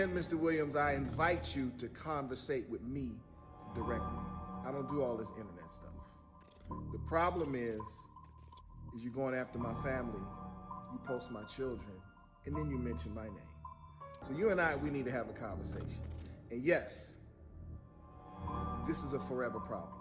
again, Mr. Williams, I invite you to conversate with me directly. I don't do all this internet stuff. The problem is you're going after my family, you post my children, and then you mention my name. So you and we need to have a conversation. And yes, this is a forever problem.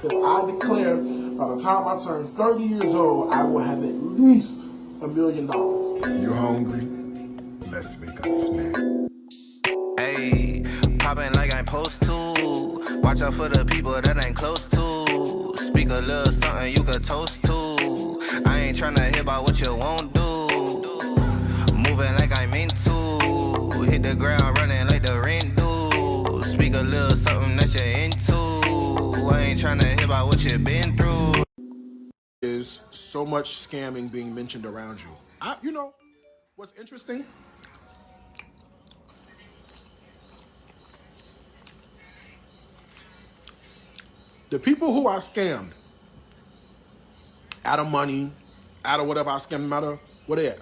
I declare by the time I turn 30 years old, I will have at least $1 million. You hungry? Let's make a snack. Hey, popping like I'm supposed to. Watch out for the people that ain't close to. Speak a little something you could toast to. I ain't tryna hear about what you won't do. Moving like I'm meant to. Hit the ground running like the rain do. Speak a little something that you're into. I ain't tryna hear about what you've been through. Is so much scamming being mentioned around you. You know, what's interesting? The people who are scammed out of money, out of whatever I scammed them out of, where they at?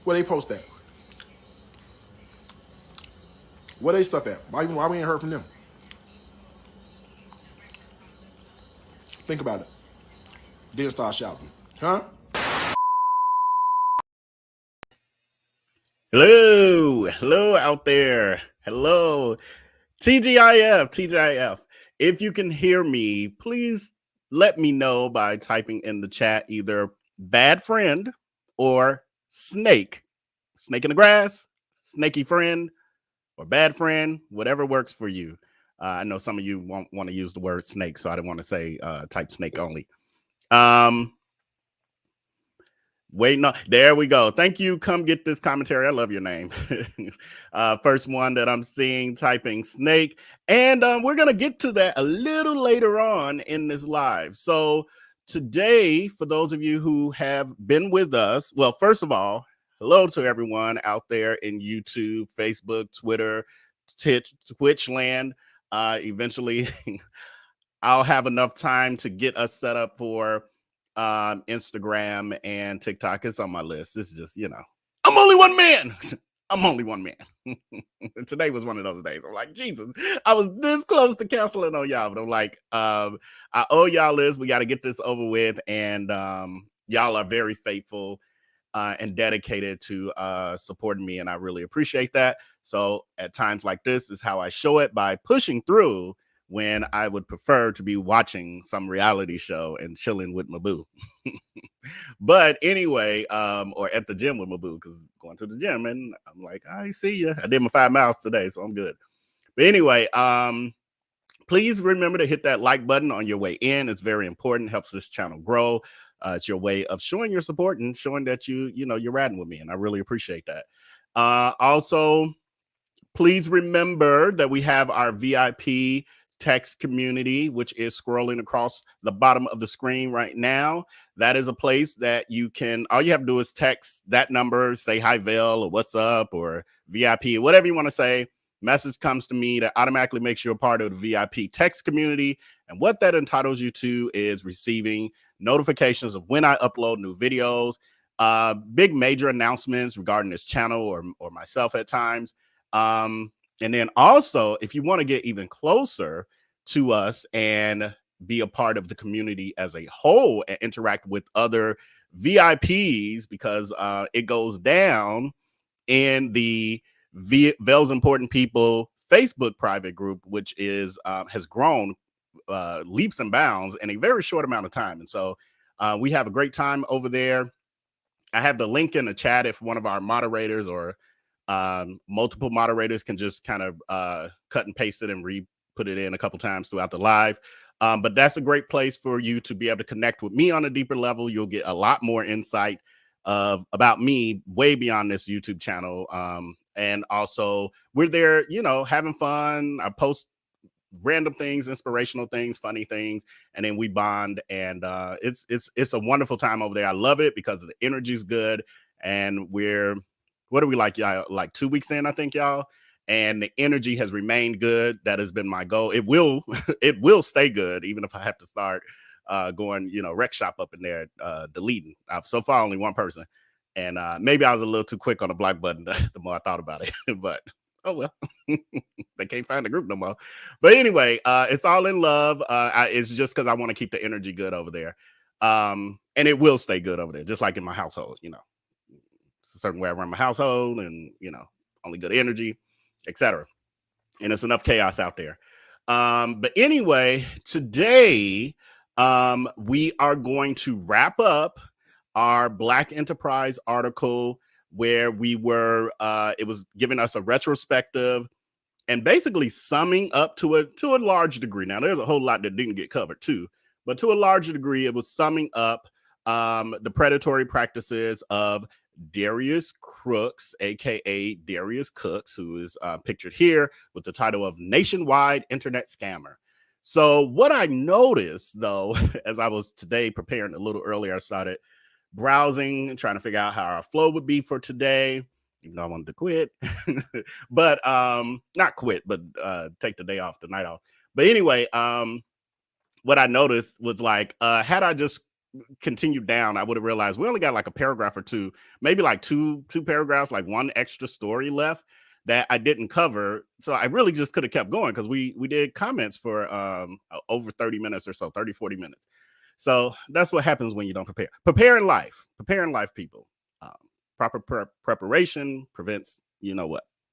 Where they post at? Where they stuff at? Why we ain't heard from them? Think about it. Then start shouting. Huh? Hello out there. Hello. TGIF. If you can hear me, please let me know by typing in the chat either bad friend or snake. Snake in the grass, snaky friend, or bad friend, whatever works for you. I know some of you won't want to use the word snake, so I didn't want to say type snake only. Wait, no, there we go. Thank you. Come get this commentary. I love your name. First one that I'm seeing typing snake. And we're going to get to that a little later on in this live. So today, for those of you who have been with us, well, first of all, hello to everyone out there in YouTube, Facebook, Twitter, Twitch land. Eventually, I'll have enough time to get us set up for Instagram and TikTok. It's on my list. It's just, you know, I'm only one man. I'm only one man. And today was one of those days. I'm like, Jesus, I was this close to canceling on y'all, but I'm like, I owe y'all this. We got to get this over with. And y'all are very faithful and dedicated to supporting me, and I really appreciate that. So at times like this is how I show it, by pushing through when I would prefer to be watching some reality show and chilling with my boo. But anyway, or at the gym with my boo, because going to the gym and I'm like, I see you. I did my 5 miles today, so I'm good. But anyway, please remember to hit that like button on your way in. It's very important, helps this channel grow. It's your way of showing your support and showing that you're riding with me, and I really appreciate that. Also, please remember that we have our VIP text community, which is scrolling across the bottom of the screen right now. That is a place that you can, all you have to do is text that number, say hi Vel, or what's up, or VIP, or whatever you want to say. Message comes to me that automatically makes you a part of the VIP text community. And what that entitles you to is receiving notifications of when I upload new videos, big major announcements regarding this channel or myself at times. And then also, if you want to get even closer to us and be a part of the community as a whole and interact with other VIPs, because it goes down in the Vel's Important People Facebook private group, which is has grown leaps and bounds in a very short amount of time. And so we have a great time over there. I have the link in the chat if one of our moderators or multiple moderators can just kind of cut and paste it and put it in a couple times throughout the live. But that's a great place for you to be able to connect with me on a deeper level. You'll get a lot more insight about me way beyond this YouTube channel. And also we're there, having fun. I post random things, inspirational things, funny things, and then we bond. And it's a wonderful time over there. I love it because the energy is good, and we're what are we like, y'all? Like 2 weeks in, I think, y'all. And the energy has remained good. That has been my goal. It will, it will stay good, even if I have to start going, rec shop up in there, deleting. I've so far only one person. And maybe I was a little too quick on the block button the more I thought about it. But oh well, they can't find the group no more. But anyway, it's all in love. It's just because I want to keep the energy good over there. And it will stay good over there, just like in my household. It's a certain way I run my household, and only good energy, etc. And it's enough chaos out there. But anyway, today we are going to wrap up our Black Enterprise article, where we were, it was giving us a retrospective and basically summing up to a large degree. Now, there's a whole lot that didn't get covered too, but to a large degree, it was summing up the predatory practices of Darius Cooks, aka Darius Cooks, who is pictured here with the title of Nationwide Internet Scammer. So what I noticed, though, as I was today preparing a little earlier, I started browsing and trying to figure out how our flow would be for today, even though I wanted to quit. But not quit, but take the day off, the night off. But anyway, what I noticed was like, had I just continued down, I would have realized we only got like a paragraph or two, maybe like two paragraphs, like one extra story left that I didn't cover. So I really just could have kept going, because we did comments for over 30 minutes or so, 30, 40 minutes. So that's what happens when you don't prepare. Prepare in life, people. Proper preparation prevents,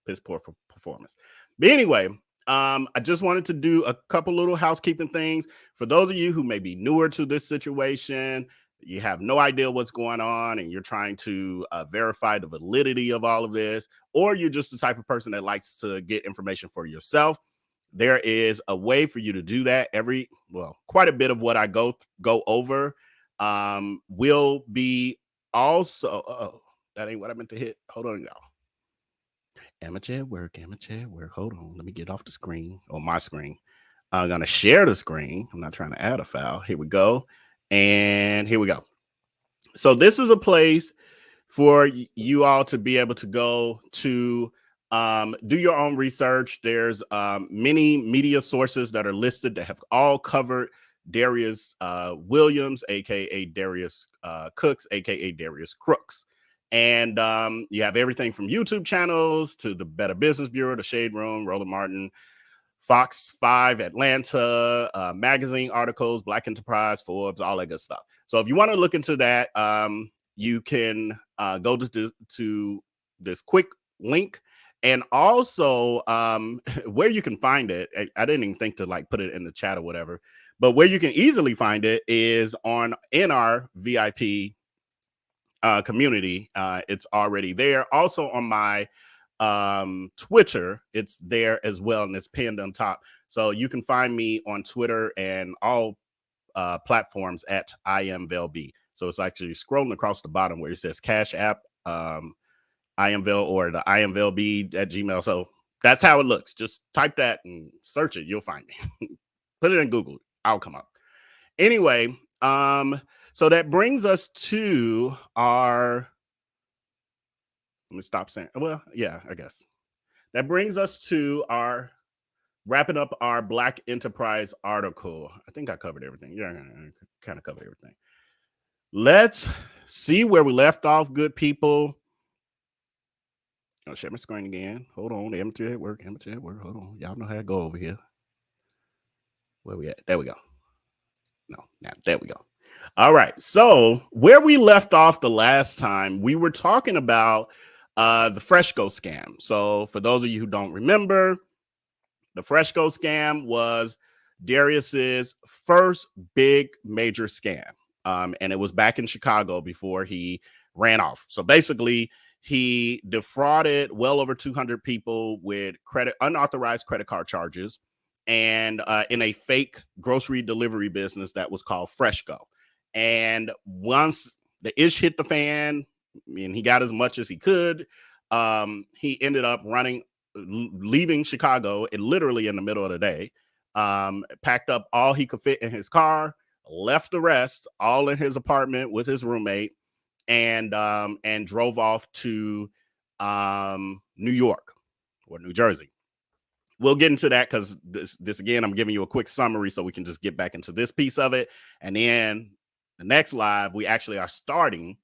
piss poor performance. But anyway, I just wanted to do a couple little housekeeping things. For those of you who may be newer to this situation, you have no idea what's going on, and you're trying to verify the validity of all of this, or you're just the type of person that likes to get information for yourself, there is a way for you to do that. Quite a bit of what I go over will be also, that ain't what I meant to hit. Hold on, y'all. Amateur at work. Hold on. Let me get off the screen, or my screen. I'm going to share the screen. I'm not trying to add a file. Here we go. And here we go. So this is a place for you all to be able to go to do your own research. There's many media sources that are listed that have all covered Darius Williams, aka Darius Cooks, aka Darius Crooks. And you have everything from YouTube channels to the Better Business Bureau, the Shade Room, Roland Martin, Fox 5 Atlanta, magazine articles, Black Enterprise, Forbes, all that good stuff. So if you want to look into that, you can go to this quick link. And also where you can find it, I didn't even think to like put it in the chat or whatever, but where you can easily find it is in our VIP community. It's already there. Also on my Twitter, it's there as well, and it's pinned on top. So you can find me on Twitter and all platforms at IamVelB. So it's actually scrolling across the bottom where it says Cash App, IamVel, or the IamVelB at Gmail. So that's how it looks. Just type that and search it. You'll find me. Put it in Google. I'll come up. Anyway, so that brings us to our, let me stop saying, well, yeah, I guess. That brings us to our wrapping up our Black Enterprise article. I think I covered everything. Yeah, I kind of covered everything. Let's see where we left off, good people. I'll share my screen again. Hold on. Amateur at work. Hold on. Y'all know how to go over here. Where we at? There we go. No, now there we go. All right. So where we left off the last time, we were talking about the Fresco scam. So for those of you who don't remember, the Fresco scam was Darius's first big major scam. And it was back in Chicago before he ran off. So basically, he defrauded well over 200 people with unauthorized credit card charges, and in a fake grocery delivery business that was called Fresco. And once the ish hit the fan, and he got as much as he could, he ended up leaving Chicago literally in the middle of the day, packed up all he could fit in his car, left the rest all in his apartment with his roommate, and drove off to New York or New Jersey. We'll get into that because this again, I'm giving you a quick summary so we can just get back into this piece of it. And then the next live, we actually are starting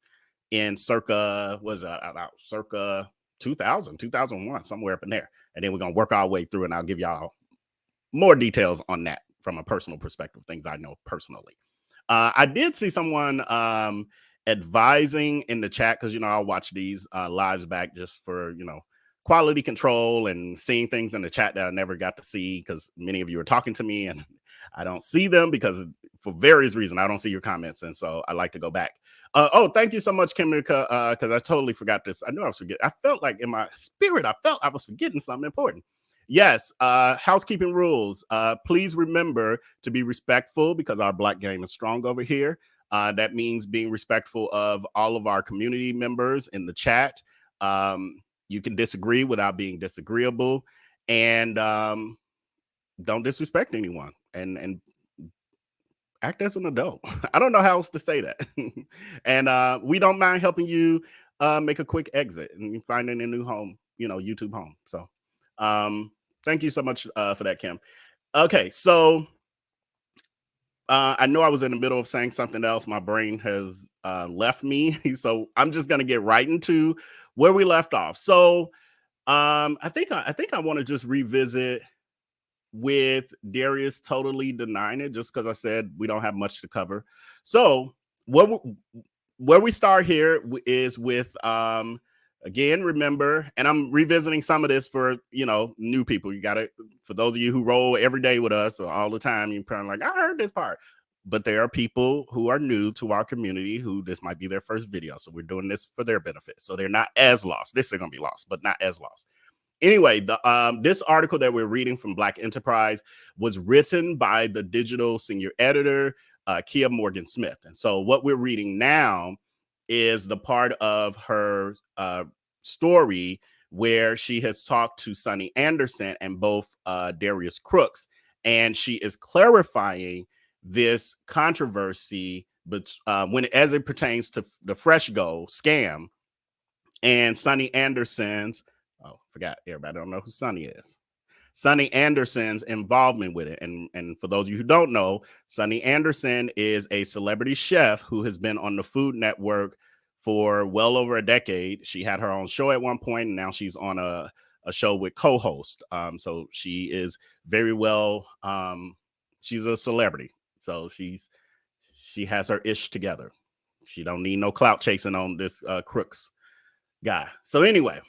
in circa 2000, 2001, somewhere up in there. And then we're going to work our way through, and I'll give y'all more details on that from a personal perspective, things I know personally. I did see someone advising in the chat, because, I'll watch these lives back just for, quality control and seeing things in the chat that I never got to see, because many of you are talking to me and I don't see them because for various reasons, I don't see your comments. And so I like to go back. Thank you so much, Kimika, because I totally forgot this. I knew I was forgetting. I felt like in my spirit, I was forgetting something important. Yes, housekeeping rules. Please remember to be respectful, because our Black game is strong over here. That means being respectful of all of our community members in the chat. You can disagree without being disagreeable, and don't disrespect anyone, and act as an adult. I don't know how else to say that. And we don't mind helping you make a quick exit and finding a new home, YouTube home. So thank you so much for that, Kim. Okay, so I know I was in the middle of saying something else. My brain has left me. So I'm just going to get right into where we left off. So I think I want to just revisit with Darius totally denying it, just because I said we don't have much to cover. So where we start here is with again, remember, and I'm revisiting some of this for new people. You gotta, for those of you who roll every day with us or all the time, you're probably like, I heard this part. But there are people who are new to our community who this might be their first video. So we're doing this for their benefit. So they're not as lost. This is going to be lost, but not as lost. Anyway, this article that we're reading from Black Enterprise was written by the digital senior editor, Kia Morgan Smith. And so what we're reading now is the part of her story where she has talked to Sonny Anderson and both Darius Cooks. And she is clarifying this controversy, but as it pertains to the Fresco scam and Sonny Anderson's, forgot, everybody don't know who Sonny is. Sonny Anderson's involvement with it. And for those of you who don't know, Sonny Anderson is a celebrity chef who has been on the Food Network for well over a decade. She had her own show at one point, and now she's on a show with co-host. So she is very well, she's a celebrity. So she has her ish together. She don't need no clout chasing on this Crooks guy. So anyway,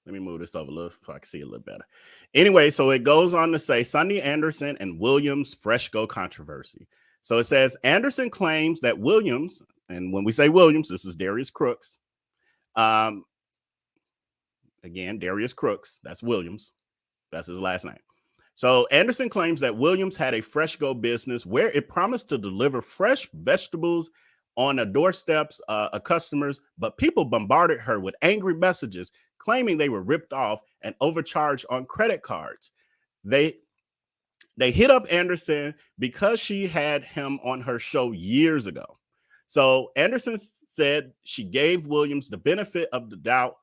let me move this over a little so I can see a little better. Anyway, so it goes on to say Sonny Anderson and Williams Fresco controversy. So it says Anderson claims that Williams, and when we say Williams, this is Darius Cooks. Again, Darius Cooks, that's Williams. That's his last name. So Anderson claims that Williams had a Fresco business where it promised to deliver fresh vegetables on the doorsteps of customers, but people bombarded her with angry messages claiming they were ripped off and overcharged on credit cards. They hit up Anderson because she had him on her show years ago. So Anderson said she gave Williams the benefit of the doubt,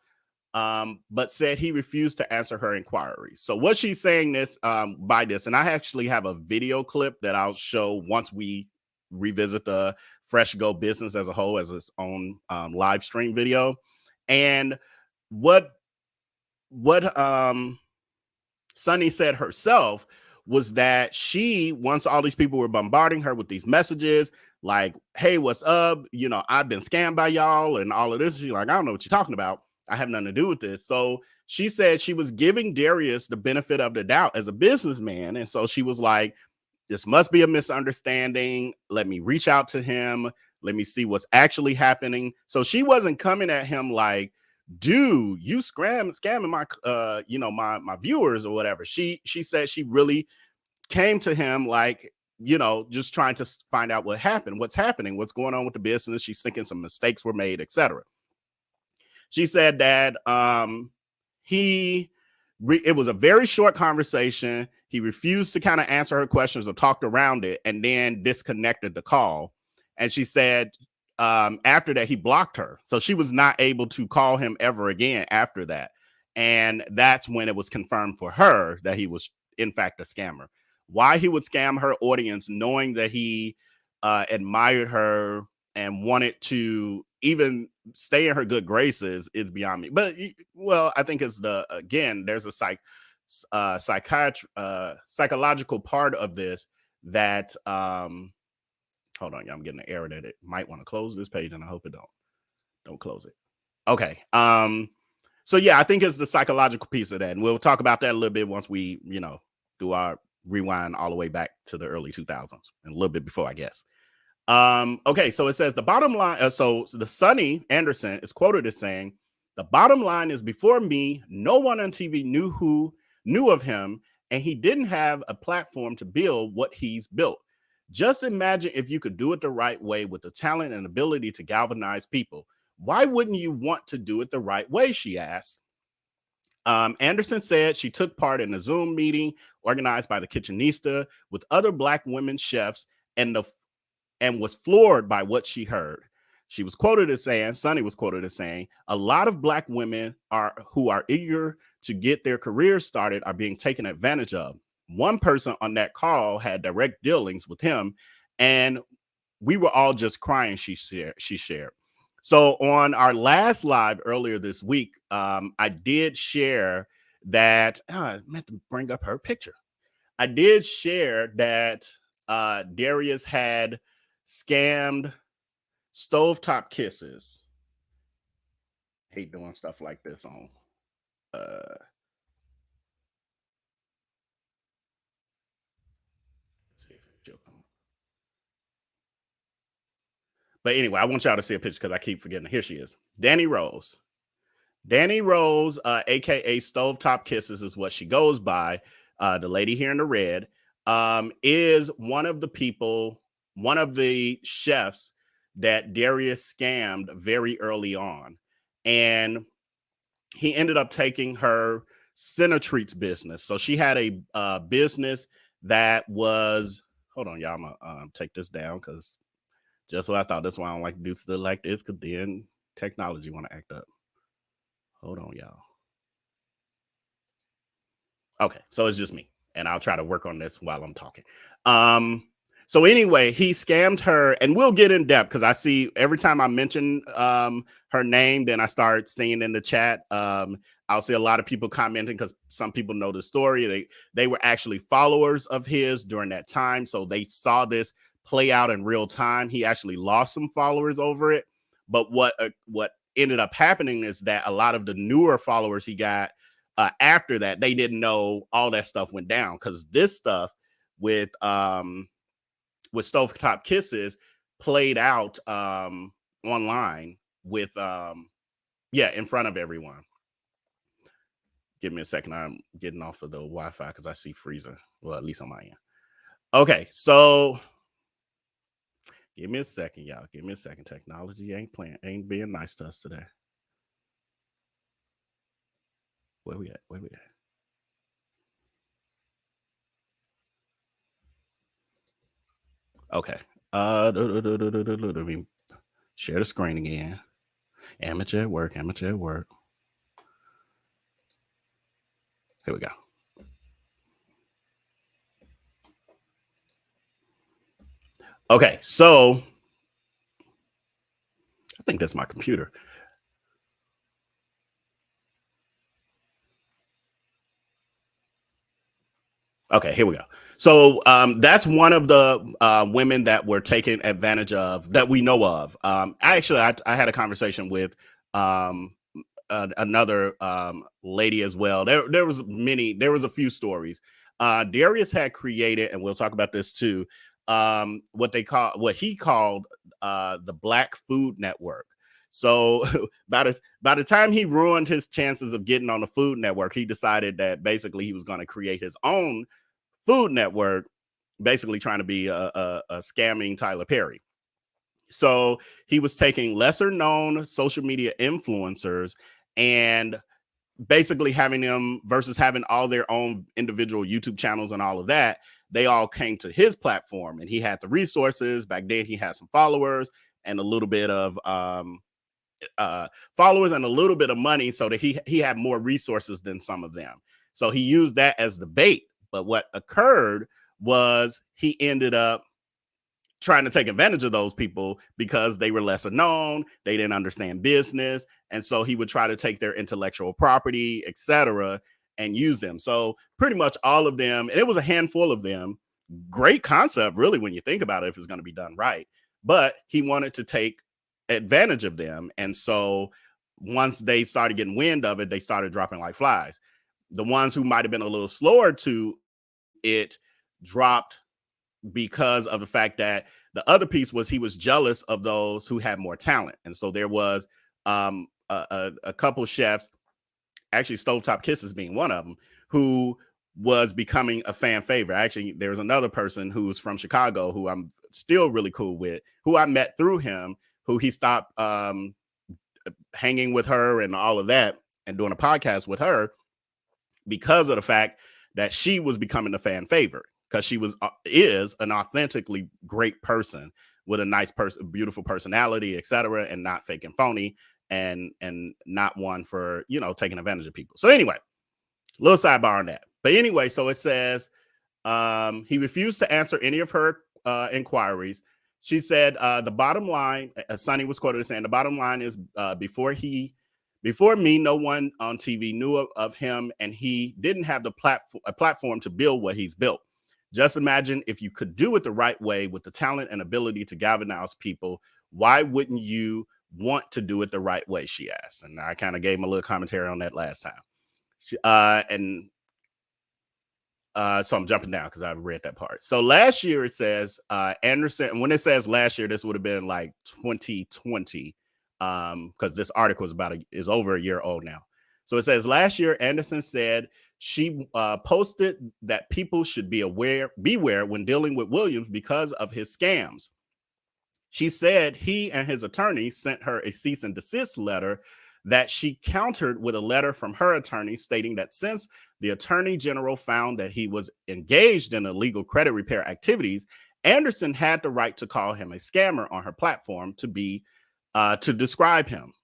but said he refused to answer her inquiries. So what she's saying this by this, and I actually have a video clip that I'll show once we revisit the Fresco business as a whole as its own live stream video. And what Sonny said herself was that she, once all these people were bombarding her with these messages like, hey, what's up? I've been scammed by y'all and all of this. She's like, I don't know what you're talking about. I have nothing to do with this. So she said she was giving Darius the benefit of the doubt as a businessman. And so she was like, this must be a misunderstanding. Let me reach out to him. Let me see what's actually happening. So she wasn't coming at him like, dude, you scamming my my viewers or whatever. She said she really came to him like, just trying to find out what's happening, what's going on with the business. She's thinking some mistakes were made, etc. She said that it was a very short conversation. He refused to kind of answer her questions or talked around it and then disconnected the call. And she said after that, he blocked her. So she was not able to call him ever again after that. And that's when it was confirmed for her that he was, in fact, a scammer. Why he would scam her audience, knowing that he admired her and wanted to even stay in her good graces, is beyond me. But, well, I think it's there's a psychological part of this that, hold on, I'm getting an error that it might want to close this page, and I hope it don't close it. Okay. So yeah, I think it's the psychological piece of that, and we'll talk about that a little bit once we, do our rewind all the way back to the early 2000s and a little bit before, I guess. Okay, so it says the bottom line. So the Sonny Anderson is quoted as saying, "The bottom line is, before me, no one on TV knew of him, and he didn't have a platform to build what he's built. Just imagine if you could do it the right way with the talent and ability to galvanize people. Why wouldn't you want to do it the right way?" she asked. Anderson said she took part in a Zoom meeting organized by the Kitchenista with other Black women chefs and was floored by what she heard. She was quoted as saying, Sonny was quoted as saying, "A lot of Black women who are eager to get their careers started are being taken advantage of. One person on that call had direct dealings with him, and we were all just crying," she shared. So on our last live earlier this week, I did share that, I meant to bring up her picture. I did share that Darius had scammed Stovetop Kisses. Hate doing stuff like this on. See if she'll come. But anyway, I want y'all to see a picture because I keep forgetting. Here she is. Danny Rose. Danny Rose, aka Stovetop Kisses, is what she goes by. The lady here in the red is one of the chefs that Darius scammed very early on. And he ended up taking her Center Treats business. So she had a business that was, hold on, y'all, I'm gonna take this down because just what I thought. That's why I don't like to do stuff like this, because then technology want to act up. Hold on, y'all. Okay, so it's just me, and I'll try to work on this while I'm talking. So anyway, he scammed her, and we'll get in depth because I see every time I mention her name, then I start seeing in the chat. I'll see a lot of people commenting because some people know the story. They were actually followers of his during that time, so they saw this play out in real time. He actually lost some followers over it, but what ended up happening is that a lot of the newer followers he got after that, they didn't know all that stuff went down, because this stuff with Stovetop Kisses played out online with in front of everyone. Give me a second. I'm getting off of the Wi-Fi because I see freezer. Well, at least on my end. Okay, so give me a second, y'all. Give me a second. Technology ain't being nice to us today. Where we at? Okay. Let me share the screen again. Amateur at work. Here we go. Okay, so I think that's my computer. Okay, here we go. So that's one of the women that were taken advantage of that we know of. I had a conversation with another lady as well. There was a few stories. Darius had created, and we'll talk about this too, what he called the Black Food Network. So by the time he ruined his chances of getting on the Food Network, he decided that basically he was going to create his own food network, basically trying to be a scamming Tyler Perry. So he was taking lesser known social media influencers and basically having them, versus having all their own individual YouTube channels and all of that, they all came to his platform, and he had the resources. Back then he had some followers, and a little bit of followers and a little bit of money, so that he had more resources than some of them. So he used that as the bait. But what occurred was he ended up trying to take advantage of those people because they were lesser known, they didn't understand business, and so he would try to take their intellectual property, etc., and use them. So pretty much all of them, and it was a handful of them. Great concept, really, when you think about it, if it's going to be done right. But he wanted to take advantage of them, and so once they started getting wind of it, they started dropping like flies. The ones who might have been a little slower to it dropped because of the fact that the other piece was he was jealous of those who had more talent. And so there was a couple chefs, actually Stovetop Kisses being one of them, who was becoming a fan favorite. Actually, there was another person who was from Chicago who I'm still really cool with, who I met through him, who he stopped hanging with her and all of that and doing a podcast with her because of the fact that she was becoming a fan favorite, because she is an authentically great person with a nice person, beautiful personality, etc., and not fake and phony, and not one for, you know, taking advantage of people. So anyway, little sidebar on that. But anyway, so it says he refused to answer any of her inquiries. She said the bottom line, as Sonny was quoted as saying, the bottom line is before me, no one on TV knew of him, and he didn't have a platform to build what he's built. Just imagine if you could do it the right way with the talent and ability to galvanize people, why wouldn't you want to do it the right way, she asked. And I kind of gave him a little commentary on that last time. So I'm jumping down because I read that part. So last year it says Anderson, and when it says last year, this would have been like 2020, because this article is over a year old now. So it says last year Anderson said she posted that people should beware when dealing with Williams because of his scams. She said he and his attorney sent her a cease and desist letter that she countered with a letter from her attorney stating that since the attorney general found that he was engaged in illegal credit repair activities, Anderson had the right to call him a scammer on her platform to describe him.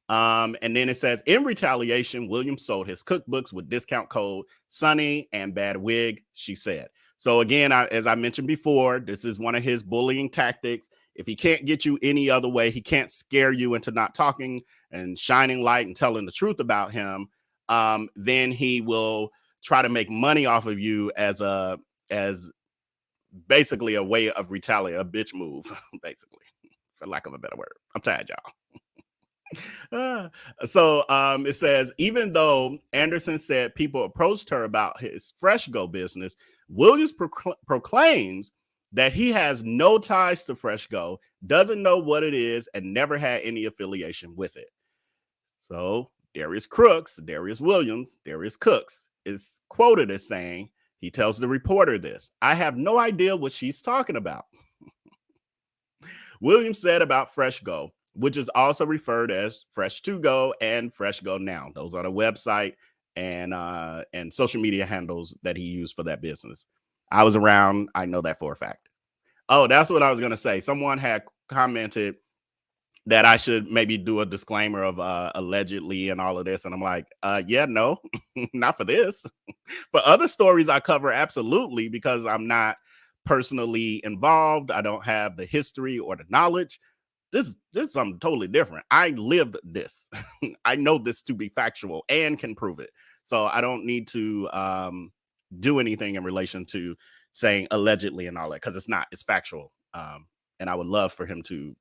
And then it says, in retaliation, Williams sold his cookbooks with discount code Sonny and Bad Wig, she said. So again, as I mentioned before, this is one of his bullying tactics. If he can't get you any other way, he can't scare you into not talking and shining light and telling the truth about him, then he will try to make money off of you as basically a way of retaliating, a bitch move, basically, for lack of a better word. I'm tired, y'all. So it says, even though Anderson said people approached her about his Fresco business, Williams proclaims that he has no ties to Fresco, doesn't know what it is, and never had any affiliation with it. So Darius Cooks is quoted as saying, he tells the reporter this, I have no idea what she's talking about. Williams said about Fresco, which is also referred as Fresh To Go and Fresh Go Now. Those are the website and social media handles that he used for that business. I was around. I know that for a fact. Oh, that's what I was going to say. Someone had commented that I should maybe do a disclaimer of allegedly and all of this. And I'm like, yeah, no, not for this. For other stories I cover, absolutely, because I'm not personally involved. I don't have the history or the knowledge. This is something totally different. I lived this. I know this to be factual and can prove it. So I don't need to do anything in relation to saying allegedly and all that, because it's not. It's factual. And I would love for him to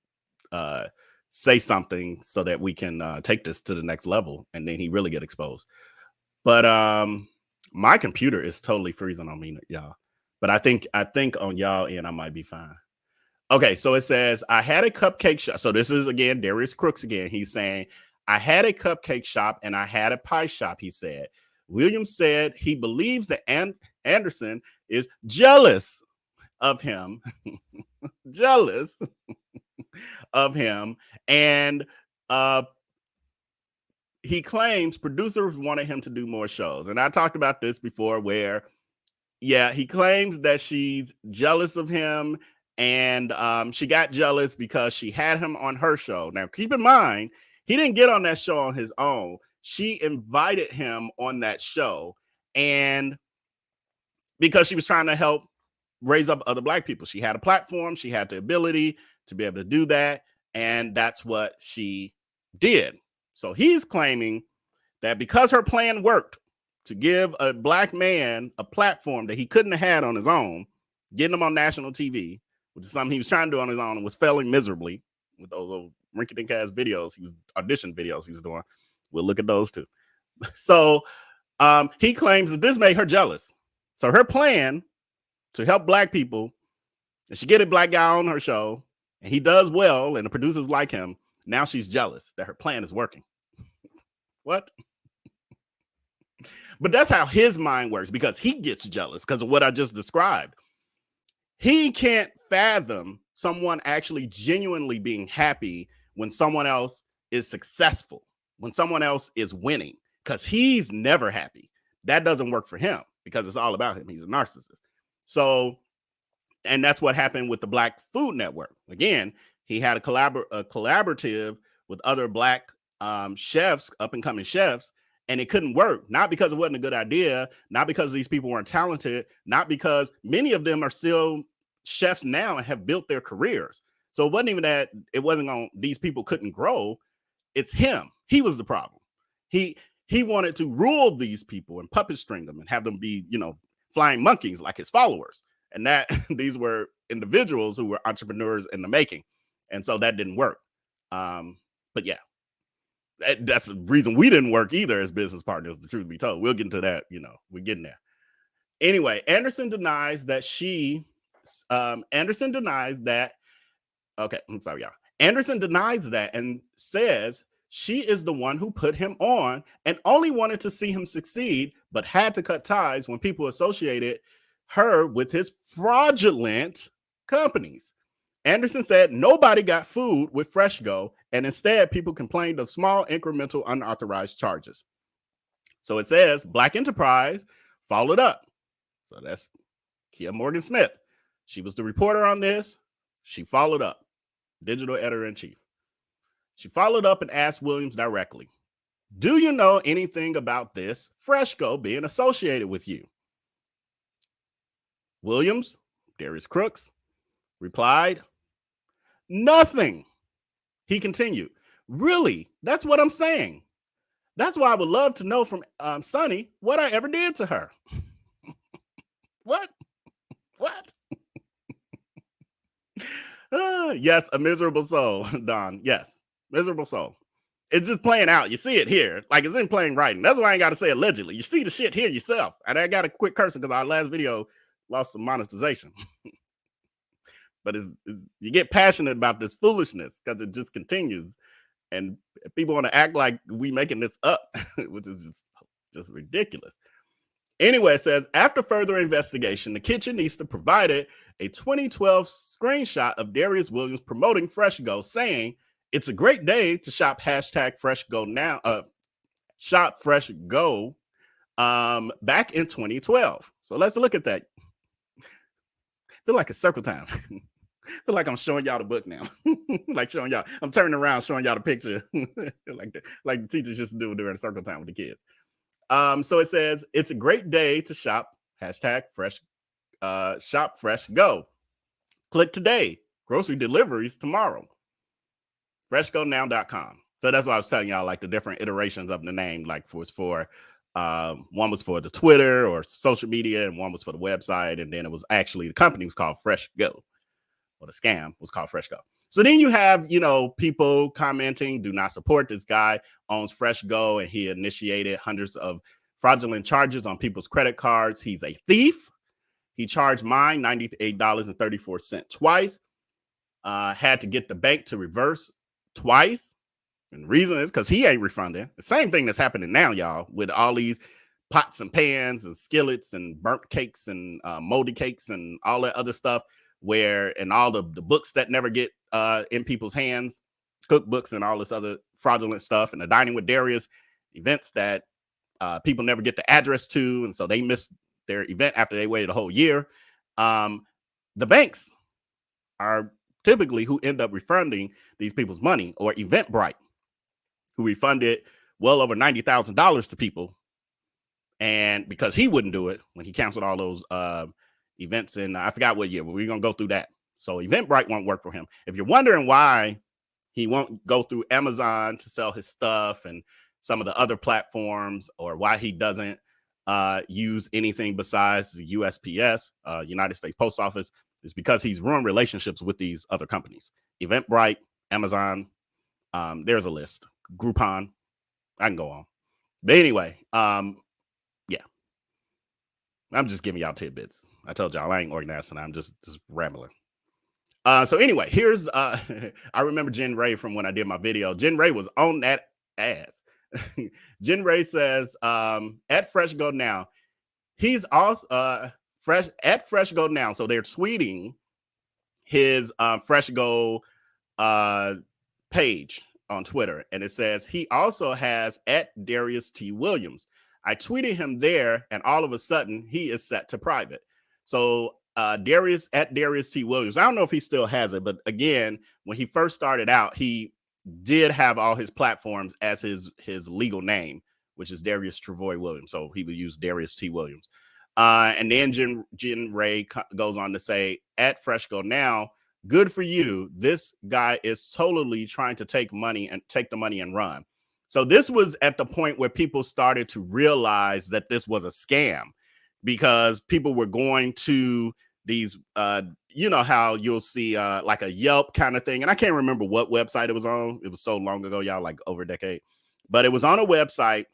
say something so that we can take this to the next level and then he really get exposed. But my computer is totally freezing on me, y'all. But I think on y'all end I might be fine. Okay, so it says, I had a cupcake shop. So this is, again, Darius Cooks again. He's saying, I had a cupcake shop and I had a pie shop, he said. Williams said he believes that Anderson is jealous of him. Jealous of him. And he claims producers wanted him to do more shows. And I talked about this before where, yeah, he claims that she's jealous of him And she got jealous because she had him on her show. Now, keep in mind, he didn't get on that show on his own. She invited him on that show, and because she was trying to help raise up other Black people. She had a platform. She had the ability to be able to do that, and that's what she did. So he's claiming that because her plan worked to give a Black man a platform that he couldn't have had on his own, getting him on national TV, which is something he was trying to do on his own and was failing miserably with those little rinky-dink ass videos, audition videos he was doing. We'll look at those too. So he claims that this made her jealous. So her plan to help Black people, and she get a Black guy on her show, and he does well, and the producers like him. Now she's jealous that her plan is working. What? But that's how his mind works, because he gets jealous because of what I just described. He can't fathom someone actually genuinely being happy when someone else is successful, when someone else is winning, because he's never happy. That doesn't work for him because it's all about him. He's a narcissist. So, and that's what happened with the Black Food Network. Again, he had a collaborative with other Black chefs, up and coming chefs, and it couldn't work. Not because it wasn't a good idea, not because these people weren't talented, not because many of them are still chefs now and have built their careers. So it wasn't even that it wasn't on these people couldn't grow. It's him. He was the problem. He wanted to rule these people and puppet string them and have them be, flying monkeys like his followers. And that these were individuals who were entrepreneurs in the making. And so that didn't work. But yeah, that's the reason we didn't work either as business partners, the truth be told. We'll get into that, we're getting there. Anyway, Anderson denies that Anderson denies that and says she is the one who put him on and only wanted to see him succeed, but had to cut ties when people associated her with his fraudulent companies. Anderson said nobody got food with Fresco, and instead people complained of small incremental unauthorized charges. So it says Black Enterprise followed up. So that's Kia Morgan Smith. She was the reporter on this. She followed up, digital editor-in-chief. She followed up and asked Williams directly, do you know anything about this Fresco being associated with you? Williams, Darius Cooks, replied, nothing. He continued, really? That's what I'm saying. That's why I would love to know from Sonny what I ever did to her. What? Yes, a miserable soul, Don. Yes, miserable soul. It's just playing out. You see it here. Like it's in plain writing. That's why I ain't got to say allegedly. You see the shit here yourself. And I got to quit cursing because our last video lost some monetization. But you get passionate about this foolishness because it just continues. And people want to act like we making this up, which is just ridiculous. Anyway, it says, after further investigation, the Kitchenista provided a 2012 screenshot of Darius Williams promoting Fresco, saying, it's a great day to shop #Fresco now, shop Fresco back in 2012. So let's look at that. Feel like it's circle time. Feel like I'm showing y'all the book now. Like showing y'all, I'm turning around, showing y'all the picture like the teachers used to do during circle time with the kids. So it says, it's a great day to shop shop Fresco. Click today. Grocery deliveries tomorrow. FrescoNow.com. So that's why I was telling y'all like the different iterations of the name. Like one was for the Twitter or social media, and one was for the website, and then it was actually the company was called Fresco, or the scam was called Fresco. So then you have, people commenting, do not support this guy, owns Fresco, and he initiated hundreds of fraudulent charges on people's credit cards. He's a thief. He charged mine $98.34 twice. Had to get the bank to reverse twice. And the reason is because he ain't refunding. The same thing that's happening now, y'all, with all these pots and pans and skillets and burnt cakes and moldy cakes and all that other stuff, and all the books that never get in people's hands, cookbooks and all this other fraudulent stuff, and the Dining with Darius events that people never get the address to, and so they miss their event after they waited a whole year. The banks are typically who end up refunding these people's money, or Eventbrite, who refunded well over $90,000 to people. And because he wouldn't do it when he canceled all those events in, I forgot what year, but we're going to go through that. So Eventbrite won't work for him. If you're wondering why he won't go through Amazon to sell his stuff and some of the other platforms, or why he doesn't use anything besides the USPS, United States Post Office, is because he's ruined relationships with these other companies. Eventbrite, Amazon, there's a list. Groupon, I can go on. But anyway, yeah. I'm just giving y'all tidbits. I told y'all I ain't organized and I'm just rambling. So anyway, here's I remember Jen Ray from when I did my video. Jen Ray was on that ass. Jen Ray says, at Fresco now, he's also at Fresco now. So they're tweeting his Fresco page on Twitter, and it says he also has at Darius T. Williams. I tweeted him there, and all of a sudden he is set to private. So Darius at Darius T. Williams. I don't know if he still has it, but again, when he first started out, he did have all his platforms as his legal name, which is Darius Travoy Williams. So he would use Darius T. Williams. And then Jen Ray goes on to say, at Fresco now, good for you. This guy is totally trying to take the money and run. So this was at the point where people started to realize that this was a scam, because people were going to these, you know how you'll see like a Yelp kind of thing. And I can't remember what website it was on. It was so long ago, y'all, like over a decade. But it was on a website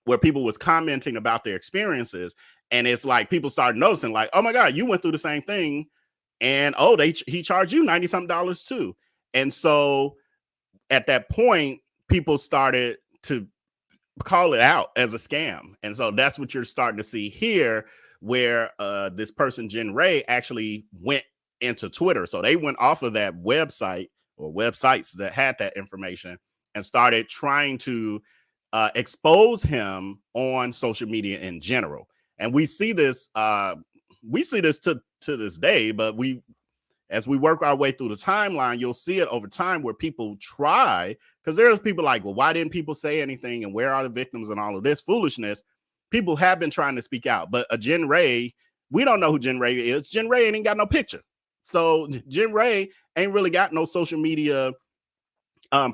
where people was commenting about their experiences. And it's like people started noticing, like, oh my God, you went through the same thing. And oh, he charged you $90-something too. And so at that point, people started to call it out as a scam. And so that's what you're starting to see here, where this person, Jen Ray, actually went into Twitter. So they went off of that website or websites that had that information and started trying to expose him on social media in general. And we see this to this day, but as we work our way through the timeline, you'll see it over time where people try, because there's people like, well, why didn't people say anything? And where are the victims and all of this foolishness? People have been trying to speak out, but a Jen Ray, we don't know who Jen Ray is. Jen Ray ain't got no picture. So Jen Ray ain't really got no social media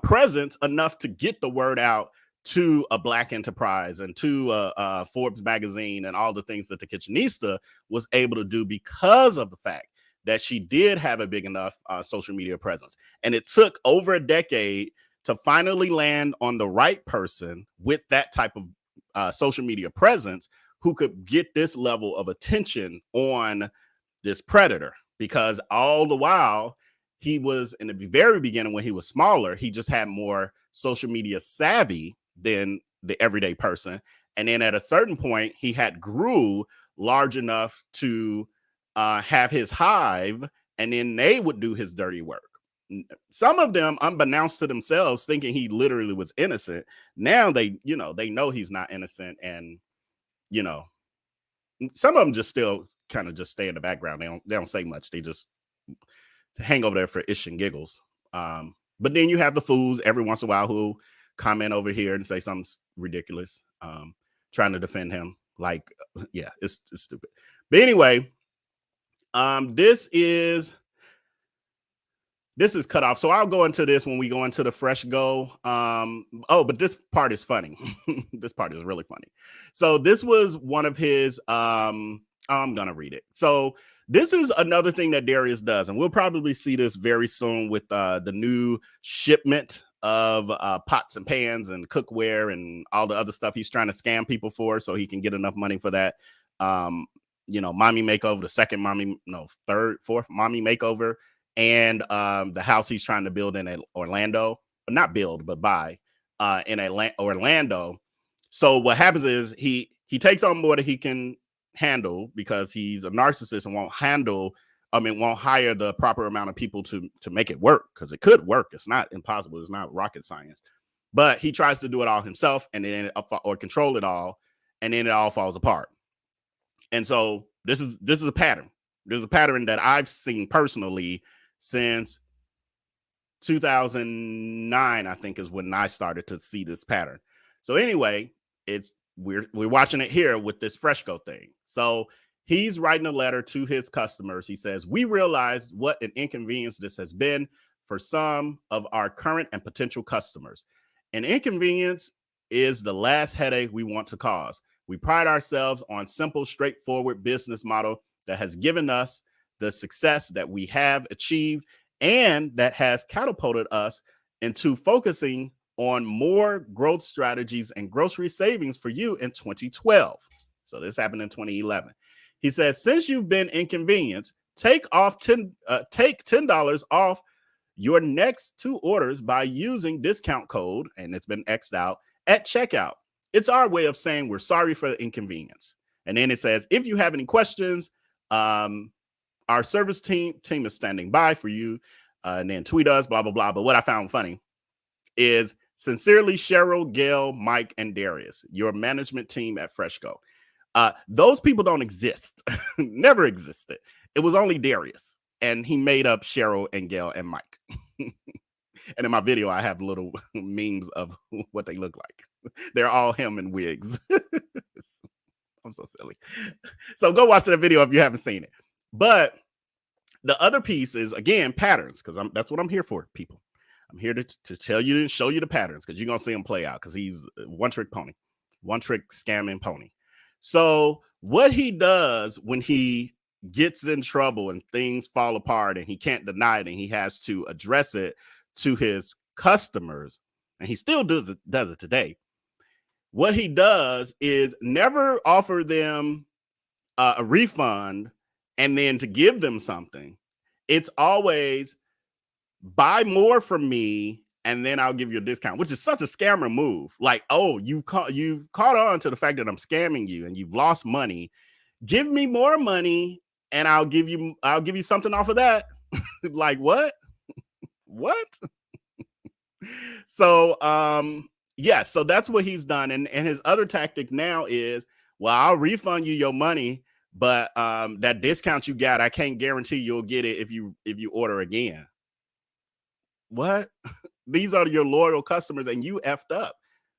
presence enough to get the word out to a Black enterprise and to Forbes magazine and all the things that the Kitchenista was able to do because of the fact that she did have a big enough social media presence. And it took over a decade to finally land on the right person with that type of social media presence who could get this level of attention on this predator. Because all the while, he was in the very beginning, when he was smaller, he just had more social media savvy than the everyday person. And then at a certain point, he had grew large enough to have his hive, and then they would do his dirty work. Some of them, unbeknownst to themselves, thinking he literally was innocent. Now they know he's not innocent, and some of them just still kind of just stay in the background. They don't say much. They just hang over there for ish and giggles. But then you have the fools every once in a while who comment over here and say something ridiculous, trying to defend him. Like, yeah, it's stupid. But anyway, this is cut off. So I'll go into this when we go into the Fresco. But this part is funny. This part is really funny. So this was one of his, I'm going to read it. So this is another thing that Darius does, and we'll probably see this very soon with the new shipment of pots and pans and cookware and all the other stuff he's trying to scam people for so he can get enough money for that. Mommy makeover, the third, fourth mommy makeover, and the house he's trying to build in Orlando, not build, but buy in Orlando. So what happens is he takes on more that he can handle because he's a narcissist and won't hire the proper amount of people to make it work, because it could work. It's not impossible. It's not rocket science. But he tries to do it all himself or control it all, and then it all falls apart. And so this is a pattern. There's a pattern that I've seen personally since 2009, I think, is when I started to see this pattern. So anyway, we're watching it here with this Fresco thing. So he's writing a letter to his customers. He says, "We realize what an inconvenience this has been for some of our current and potential customers. An inconvenience is the last headache we want to cause. We pride ourselves on simple, straightforward business model that has given us the success that we have achieved and that has catapulted us into focusing on more growth strategies and grocery savings for you in 2012. So this happened in 2011. He says, since you've been inconvenienced, take $10 off your next 2 orders by using discount code, and it's been X'd out, at checkout. It's our way of saying we're sorry for the inconvenience. And then it says, if you have any questions, our service team is standing by for you. And then tweet us, blah, blah, blah. But what I found funny is sincerely, Cheryl, Gail, Mike, and Darius, your management team at Fresco. Those people don't exist. Never existed. It was only Darius. And he made up Cheryl and Gail and Mike. And in my video, I have little memes of what they look like. They're all him in wigs. I'm so silly. So go watch that video if you haven't seen it. But the other piece is, again, patterns, because that's what I'm here for, people. I'm here to tell you and show you the patterns, because you're going to see him play out, because he's one-trick pony, one-trick scamming pony. So what he does when he gets in trouble and things fall apart and he can't deny it and he has to address it to his customers, and he still does it today, what he does is never offer them a refund and then to give them something. It's always buy more from me and then I'll give you a discount, which is such a scammer move. Like, oh, you've caught on to the fact that I'm scamming you and you've lost money. Give me more money and I'll give you something off of that. Like, what? What? So yeah, so that's what he's done. And his other tactic now is, well, I'll refund you your money, but that discount you got, I can't guarantee you'll get it if you order again. What? These are your loyal customers and you effed up.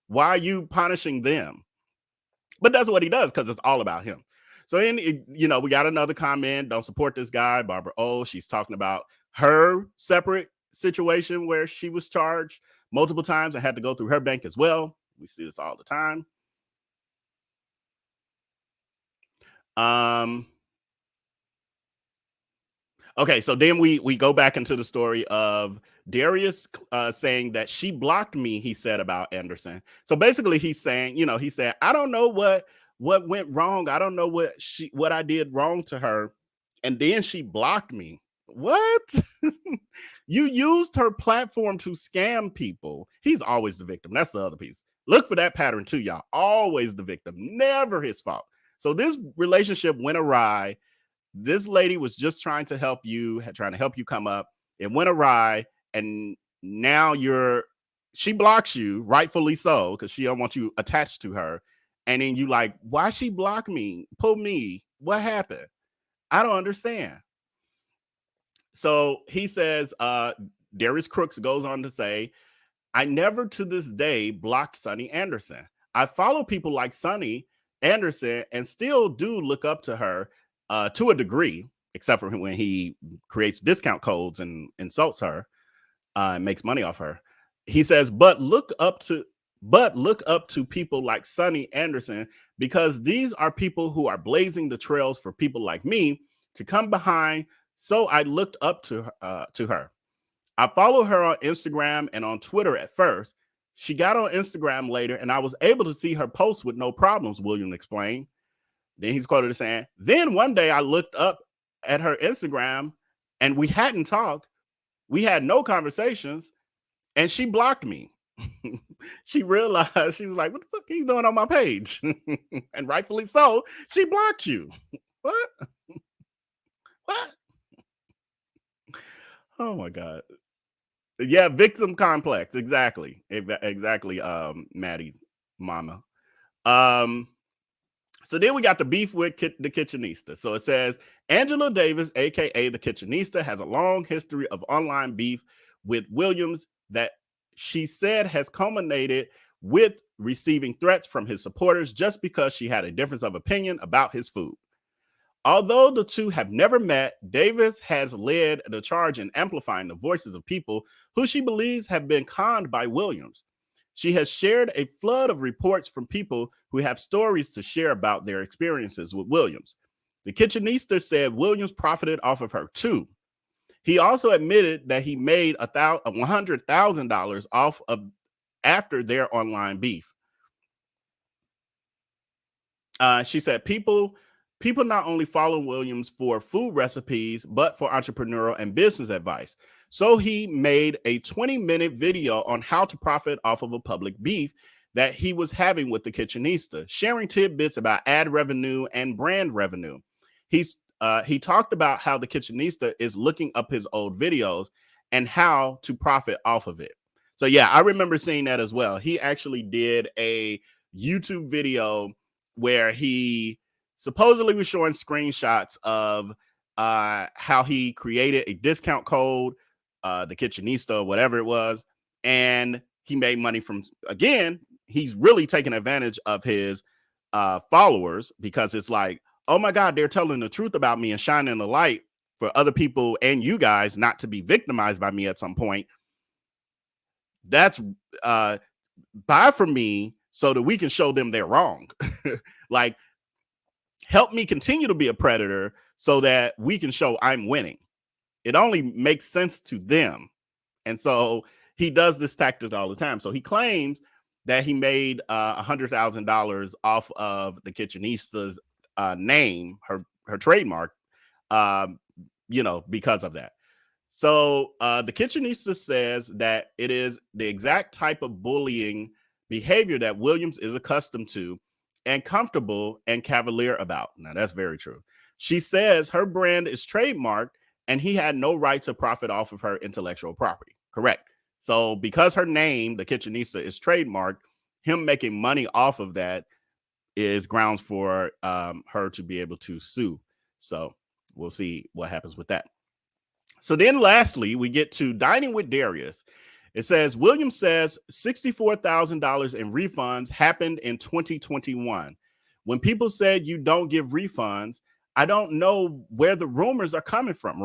Why are you punishing them? But that's what he does, because it's all about him. So we got another comment. Don't support this guy, Barbara O. She's talking about her separate situation where she was charged multiple times and had to go through her bank as well. We see this all the time. Okay, so then we go back into the story of Darius saying that she blocked me, he said about Anderson. So basically he's saying, he said, I don't know what went wrong. I don't know what I did wrong to her. And then she blocked me. What? You used her platform to scam people. He's always the victim. That's the other piece. Look for that pattern too, y'all. Always the victim, never his fault. So this relationship went awry. This lady was just trying to help you come up. It went awry, and now she blocks you, rightfully so, because she don't want you attached to her. And then you like, why she block me? Pull me. What happened? I don't understand. So he says, Darius Cooks goes on to say, I never to this day blocked Sonny Anderson. I follow people like Sonny Anderson and still do look up to her to a degree, except for when he creates discount codes and insults her and makes money off her. He says, but look up to people like Sonny Anderson, because these are people who are blazing the trails for people like me to come behind. So I looked up to her. I follow her on Instagram and on Twitter at first. She got on Instagram later, and I was able to see her posts with no problems, William explained. Then he's quoted as saying, then one day I looked up at her Instagram, and we hadn't talked. We had no conversations, and she blocked me. She realized, she was like, what the fuck are you doing on my page? And rightfully so, she blocked you. What? What? Oh my God. Yeah, victim complex. Exactly. Exactly. Maddie's mama. So then we got the beef with the Kitchenista. So it says Angela Davis, aka the Kitchenista, has a long history of online beef with Williams that she said has culminated with receiving threats from his supporters just because she had a difference of opinion about his food. Although the two have never met, Davis has led the charge in amplifying the voices of people who she believes have been conned by Williams. She has shared a flood of reports from people who have stories to share about their experiences with Williams. The Kitchenista said Williams profited off of her too. He also admitted that he made $100,000 off of after their online beef. She said people not only follow Williams for food recipes, but for entrepreneurial and business advice. So he made a 20-minute video on how to profit off of a public beef that he was having with the Kitchenista, sharing tidbits about ad revenue and brand revenue. He talked about how the Kitchenista is looking up his old videos and how to profit off of it. So yeah, I remember seeing that as well. He actually did a YouTube video where he supposedly was showing screenshots of how he created a discount code, the Kitchenista, whatever it was, and he made money from, again, he's really taking advantage of his followers, because it's like, oh my God, they're telling the truth about me and shining the light for other people and you guys not to be victimized by me at some point. That's buy from me so that we can show them they're wrong. Like, help me continue to be a predator so that we can show I'm winning. It only makes sense to them. And so he does this tactic all the time. So he claims that he made $100,000 off of the Kitchenista's name, her trademark, because of that. So the Kitchenista says that it is the exact type of bullying behavior that Williams is accustomed to and comfortable and cavalier about. Now, that's very true. She says her brand is trademarked and he had no right to profit off of her intellectual property. Correct. So because her name, the Kitchenista, is trademarked, him making money off of that is grounds for her to be able to sue. So we'll see what happens with that. So then lastly, we get to dining with Darius. It says, Williams says $64,000 in refunds happened in 2021. When people said you don't give refunds, I don't know where the rumors are coming from.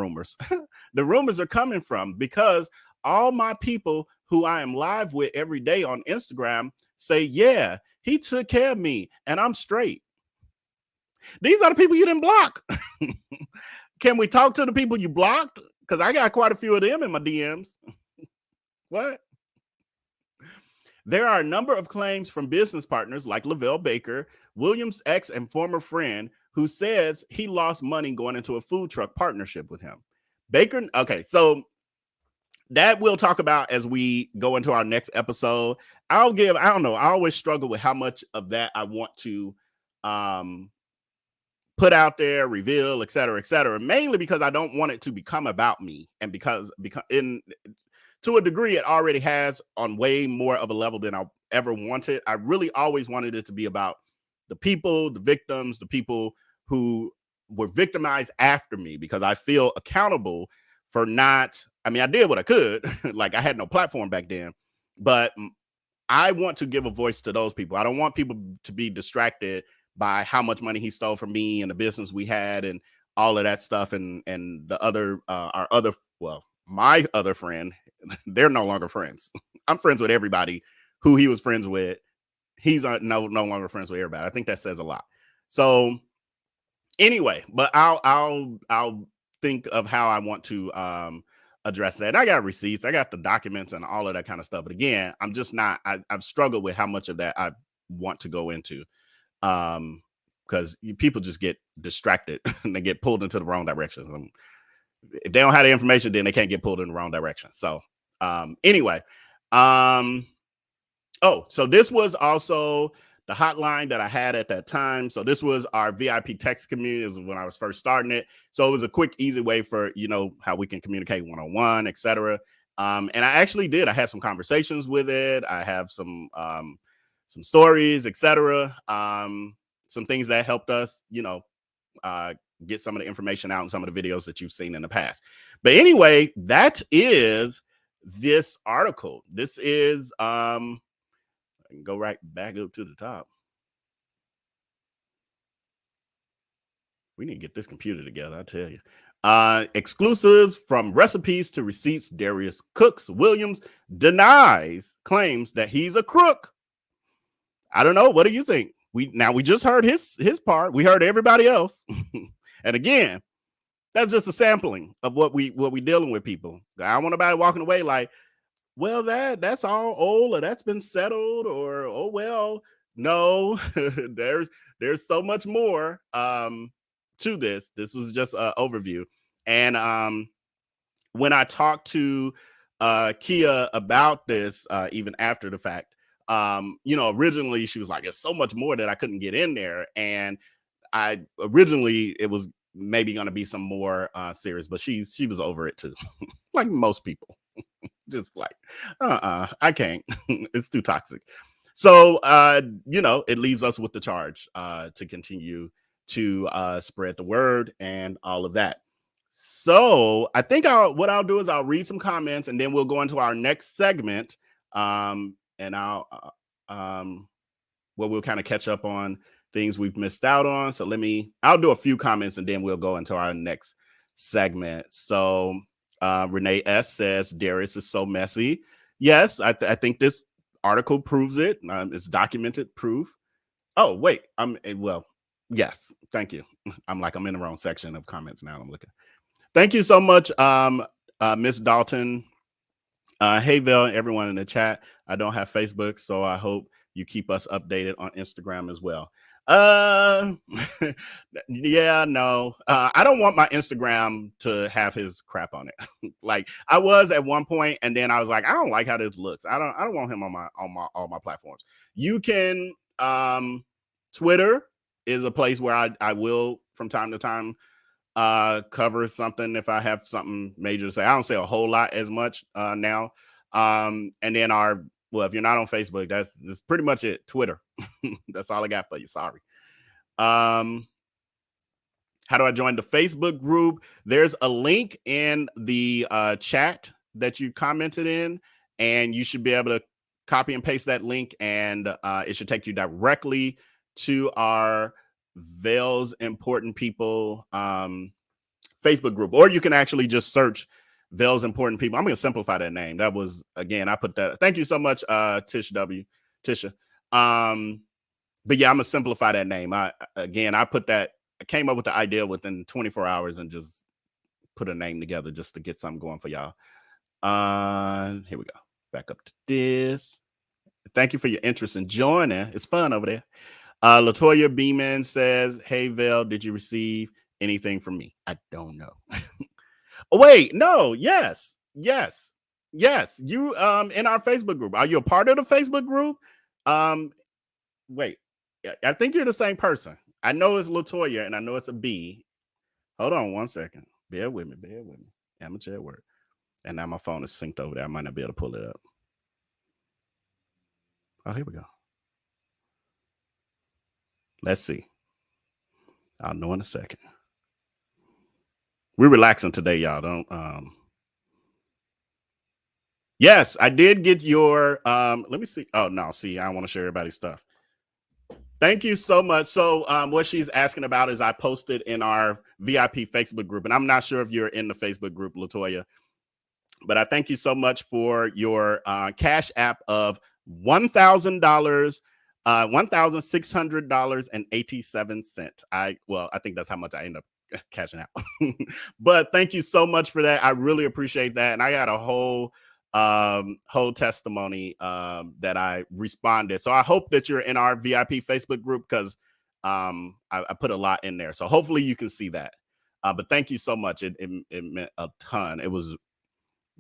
The rumors are coming from because all my people who I am live with every day on Instagram say, yeah, he took care of me and I'm straight. These are the people you didn't block. Can we talk to the people you blocked? Because I got quite a few of them in my DMs. What? There are a number of claims from business partners like Lavelle Baker, Williams' ex and former friend, who says he lost money going into a food truck partnership with him. Baker, okay, so that we'll talk about as we go into our next episode. I don't know, I always struggle with how much of that I want to put out there, reveal, et cetera, mainly because I don't want it to become about me, and because to a degree, it already has on way more of a level than I ever wanted. I really always wanted it to be about the people, the victims, the people who were victimized after me, because I feel accountable for not, I did what I could. Like, I had no platform back then, but I want to give a voice to those people. I don't want people to be distracted by how much money he stole from me and the business we had and all of that stuff. And the other, my other friend, they're no longer friends. I'm friends with everybody who he was friends with. He's no longer friends with everybody. I think that says a lot. So anyway, but I'll think of how I want to address that. And I got receipts, I got the documents and all of that kind of stuff. But again, I'm just not, I've struggled with how much of that I want to go into. Because people just get distracted and they get pulled into the wrong direction. If they don't have the information, then they can't get pulled in the wrong direction. So anyway, so this was also the hotline that I had at that time. So this was our VIP text community. It was when I was first starting it. So it was a quick, easy way for, how we can communicate one-on-one, et cetera. And I actually did. I had some conversations with it. I have some stories, et cetera. some things that helped us, get some of the information out in some of the videos that you've seen in the past. But anyway, that is this article. This is, I can go right back up to the top. We need to get this computer together, I tell you. Exclusives from recipes to receipts. Darius Cooks Williams denies claims that he's a crook. I don't know. What do you think? We just heard his part. We heard everybody else. And again, that's just a sampling of what we dealing with, people. I don't want nobody walking away like, well, that's all old, or that's been settled, or oh well. No, there's so much more to this. This was just an overview. And when I talked to Kia about this, even after the fact, originally she was like, "There's so much more that I couldn't get in there," and originally it was maybe going to be some more serious, but she was over it too, like most people. Just like, I can't. It's too toxic. So, it leaves us with the charge to continue to spread the word and all of that. So I think what I'll do is I'll read some comments, and then we'll go into our next segment. And we'll kind of catch up on things we've missed out on. So I'll do a few comments, and then we'll go into our next segment. So Renee S says Darius is so messy. Yes, I think this article proves it. It's documented proof. Oh, wait. Yes. Thank you. I'm in the wrong section of comments now. I'm looking. Thank you so much, Miss Dalton. Hey, Vel, and everyone in the chat. I don't have Facebook, so I hope you keep us updated on Instagram as well. Yeah, no. I don't want my Instagram to have his crap on it. Like I was at one point, and then I was like, I don't like how this looks. I don't want him on all my platforms. You can Twitter is a place where I will from time to time cover something if I have something major to say. I don't say a whole lot as much now. And then if you're not on Facebook, that's pretty much it. Twitter. That's all I got for you. Sorry. How do I join the Facebook group? There's a link in the chat that you commented in, and you should be able to copy and paste that link, and it should take you directly to our Vale's Important People Facebook group, or you can actually just search Vale's Important People. I'm going to simplify that name. That was, again, I put that. Thank you so much, Tisha. But yeah, I'm going to simplify that name. I put that. I came up with the idea within 24 hours and just put a name together just to get something going for y'all. Here we go. Back up to this. Thank you for your interest in joining. It's fun over there. Latoya Beeman says, "Hey, Vel, did you receive anything from me?" I don't know. Oh, wait, no, yes. You in our Facebook group. Are you a part of the Facebook group? Wait, I think you're the same person. I know it's Latoya and I know it's a B. Hold on 1 second. Bear with me. Amateur at work. And now my phone is synced over there. I might not be able to pull it up. Oh, here we go. Let's see. I'll know in a second. We're relaxing today, y'all. Don't Yes, I did get your let me see. Oh no, see, I don't want to share everybody's stuff. Thank you so much. So what she's asking about is I posted in our VIP Facebook group, and I'm not sure if you're in the Facebook group, Latoya, but I thank you so much for your Cash App of $1,000, $1,600.87. I think that's how much I end up cashing out. But thank you so much for that. I really appreciate that. And I got a whole testimony that I responded. So I hope that you're in our VIP Facebook group, because I put a lot in there. So hopefully you can see that. But thank you so much. It meant a ton. It was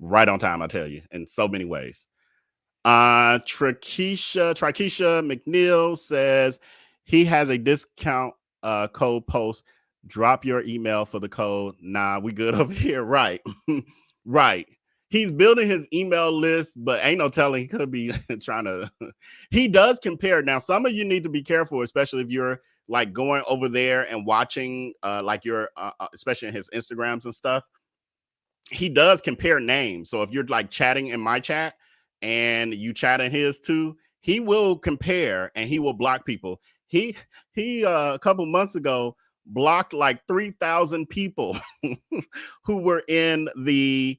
right on time, I tell you, in so many ways. Trikesha McNeil says he has a discount code post. Drop your email for the code. Nah, we good over here. Right. Right. He's building his email list, but ain't no telling, he could be trying to. He does compare. Now, some of you need to be careful, especially if you're like going over there and watching like your especially in his Instagrams and stuff, he does compare names. So if you're like chatting in my chat and you chat in his too, he will compare and he will block people. He a couple months ago blocked like 3,000 people who were in the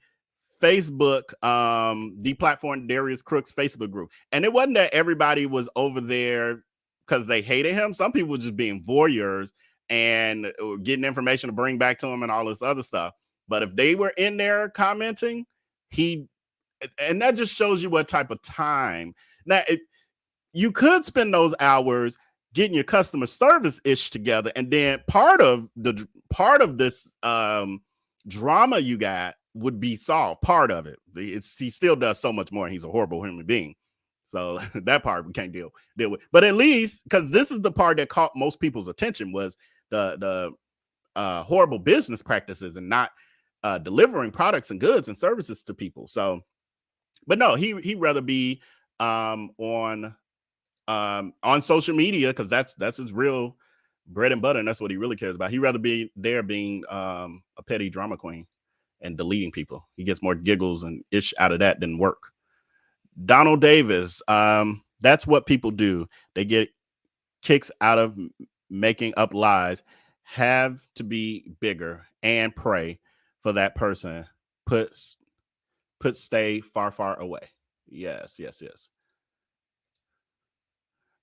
Facebook deplatformed Darius Cooks Facebook group. And it wasn't that everybody was over there because they hated him. Some people were just being voyeurs and getting information to bring back to him and all this other stuff. But if they were in there commenting, and that just shows you what type of time. Now, you could spend those hours getting your customer service ish together, and then part of this drama you got would be solved. Part of it. He still does so much more, and he's a horrible human being. So that part we can't deal with. But at least, because this is the part that caught most people's attention, was the horrible business practices and not delivering products and goods and services to people. So, but no, he'd rather be on social media, because that's his real bread and butter, and that's what he really cares about. He'd rather be there being a petty drama queen and deleting people. He gets more giggles and ish out of that than work. Donald Davis, that's what people do. They get kicks out of making up lies. Have to be bigger and pray for that person. Put stay far away. Yes.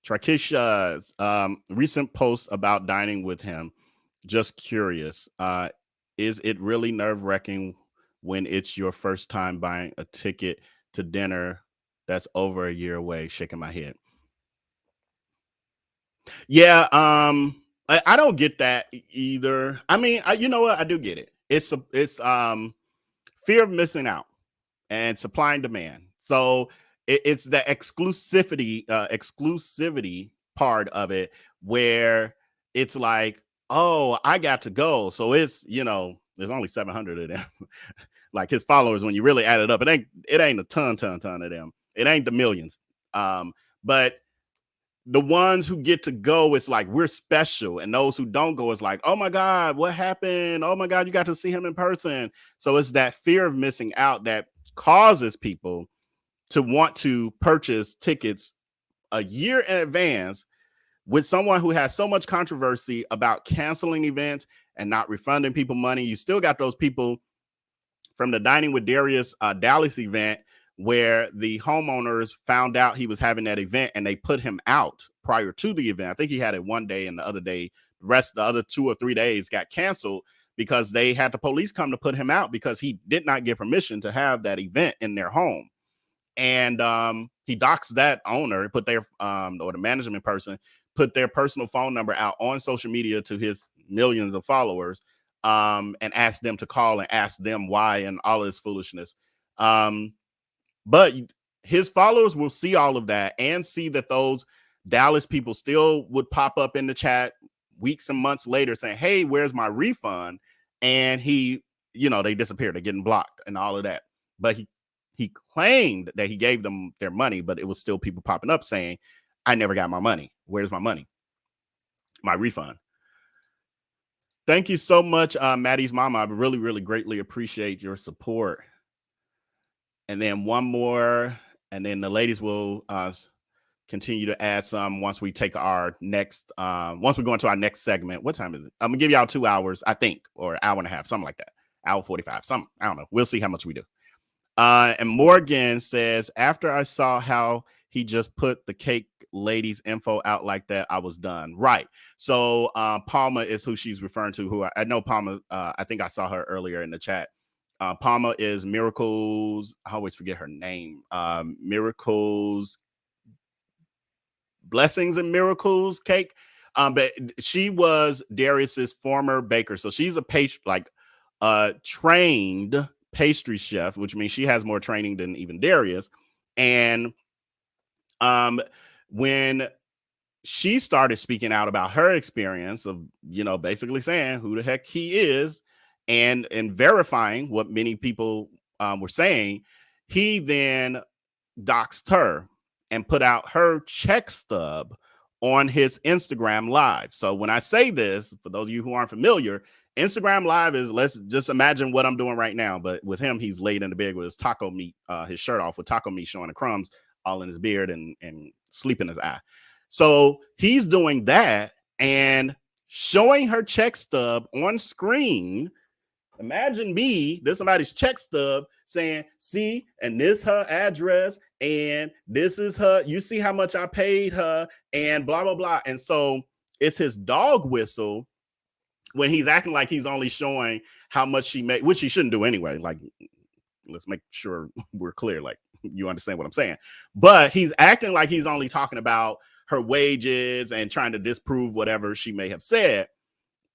Trakisha's recent post about dining with him. Just curious. Is it really nerve-wracking when it's your first time buying a ticket to dinner that's over a year away? Shaking my head. Yeah, I don't get that either. I mean, you know what? I do get it. It's fear of missing out and supply and demand. So it's the exclusivity part of it, where it's like, oh, I got to go. So it's, there's only 700 of them. Like his followers, when you really add it up, it ain't a ton of them. It ain't the millions. But the ones who get to go, it's like we're special. And those who don't go, it's like, oh my God, what happened? Oh my God, you got to see him in person. So it's that fear of missing out that causes people to want to purchase tickets a year in advance with someone who has so much controversy about canceling events and not refunding people money. You still got those people from the Dining with Darius Dallas event, where the homeowners found out he was having that event and they put him out prior to the event. I think he had it one day, and the other 2 or 3 days got canceled because they had the police come to put him out because he did not get permission to have that event in their home. And he doxed that owner, put their or the management person, put their personal phone number out on social media to his millions of followers, and asked them to call and ask them why and all of this foolishness. But his followers will see all of that and see that those Dallas people still would pop up in the chat weeks and months later saying, hey, where's my refund? And they disappeared. They're getting blocked and all of that. But he claimed that he gave them their money, but it was still people popping up saying, I never got my money. Where's my money? My refund. Thank you so much, Maddie's mama. I really, really greatly appreciate your support. And then one more, and then the ladies will continue to add some once we take our next, once we go into our next segment. What time is it? I'm gonna give y'all 2 hours, I think, or an hour and a half, something like that. Hour 45, something. I don't know. We'll see how much we do. And Morgan says, after I saw how he just put the cake lady's info out like that, I was done. Right. So Palma is who she's referring to, who I know Palma. I think I saw her earlier in the chat. Palma is Miracles. I always forget her name. Miracles, Blessings and Miracles Cake. But she was Darius's former baker. So she's a trained pastry chef, which means she has more training than even Darius. And when she started speaking out about her experience of, basically saying who the heck he is and verifying what many people were saying, he then doxed her and put out her check stub on his Instagram Live. So when I say this, for those of you who aren't familiar, Instagram Live is, let's just imagine what I'm doing right now, but with him, he's laid in the bed with his taco meat, his shirt off with taco meat showing the crumbs all in his beard and sleep in his eye. So he's doing that and showing her check stub on screen. Imagine me, there's somebody's check stub saying, see, and this her address, and this is her, you see how much I paid her, and blah, blah, blah. And so it's his dog whistle when he's acting like he's only showing how much she made, which he shouldn't do anyway. Like, let's make sure we're clear, like you understand what I'm saying. But he's acting like he's only talking about her wages and trying to disprove whatever she may have said.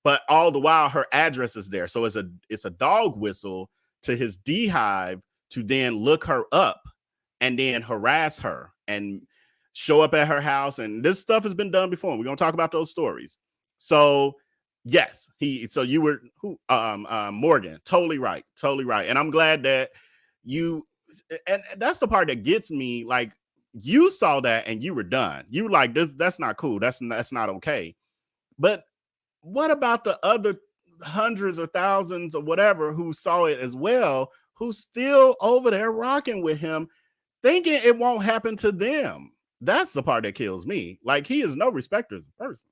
But all the while, her address is there. So it's a dog whistle to his beehive to then look her up and then harass her and show up at her house. And this stuff has been done before. We're going to talk about those stories. So yes, you were Morgan, totally right. And I'm glad that and that's the part that gets me, like, you saw that and you were done. You were like, that's not cool. That's not okay. But what about the other hundreds or thousands or whatever who saw it as well, who's still over there rocking with him, thinking it won't happen to them? That's the part that kills me. Like, he is no respecter as a person.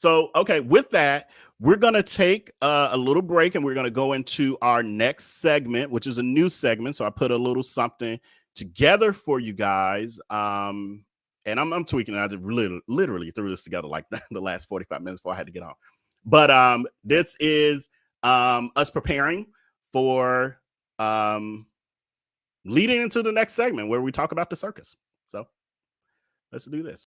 So okay, with that, we're gonna take a little break and we're gonna go into our next segment, which is a new segment. So I put a little something together for you guys. And I'm tweaking it. I just literally threw this together like the last 45 minutes before I had to get on. But this is us preparing for leading into the next segment where we talk about the circus. So let's do this.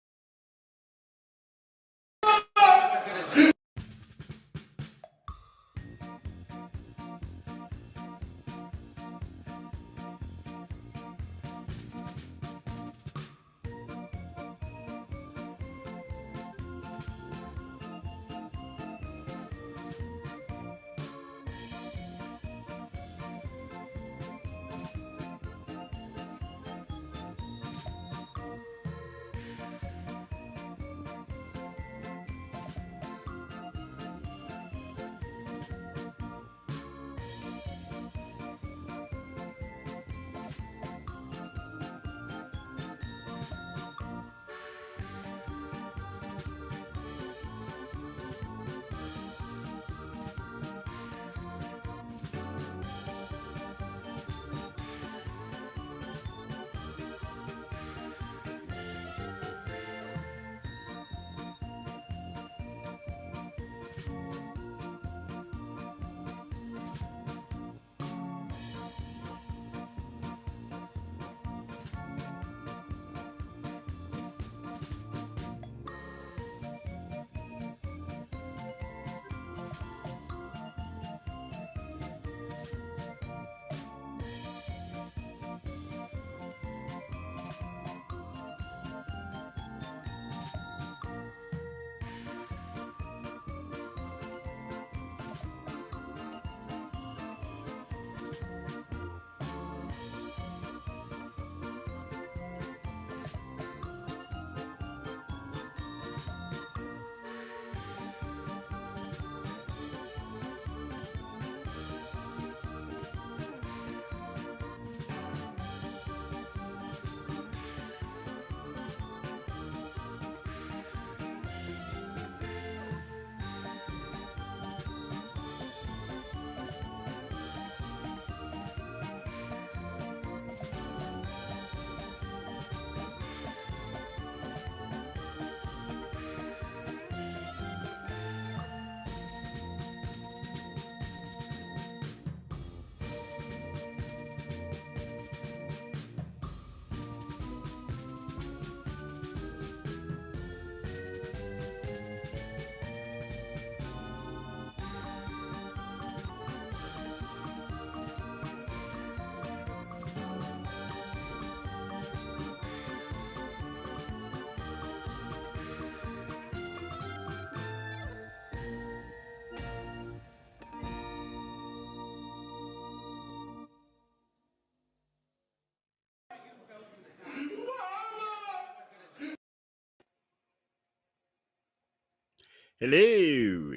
Hello.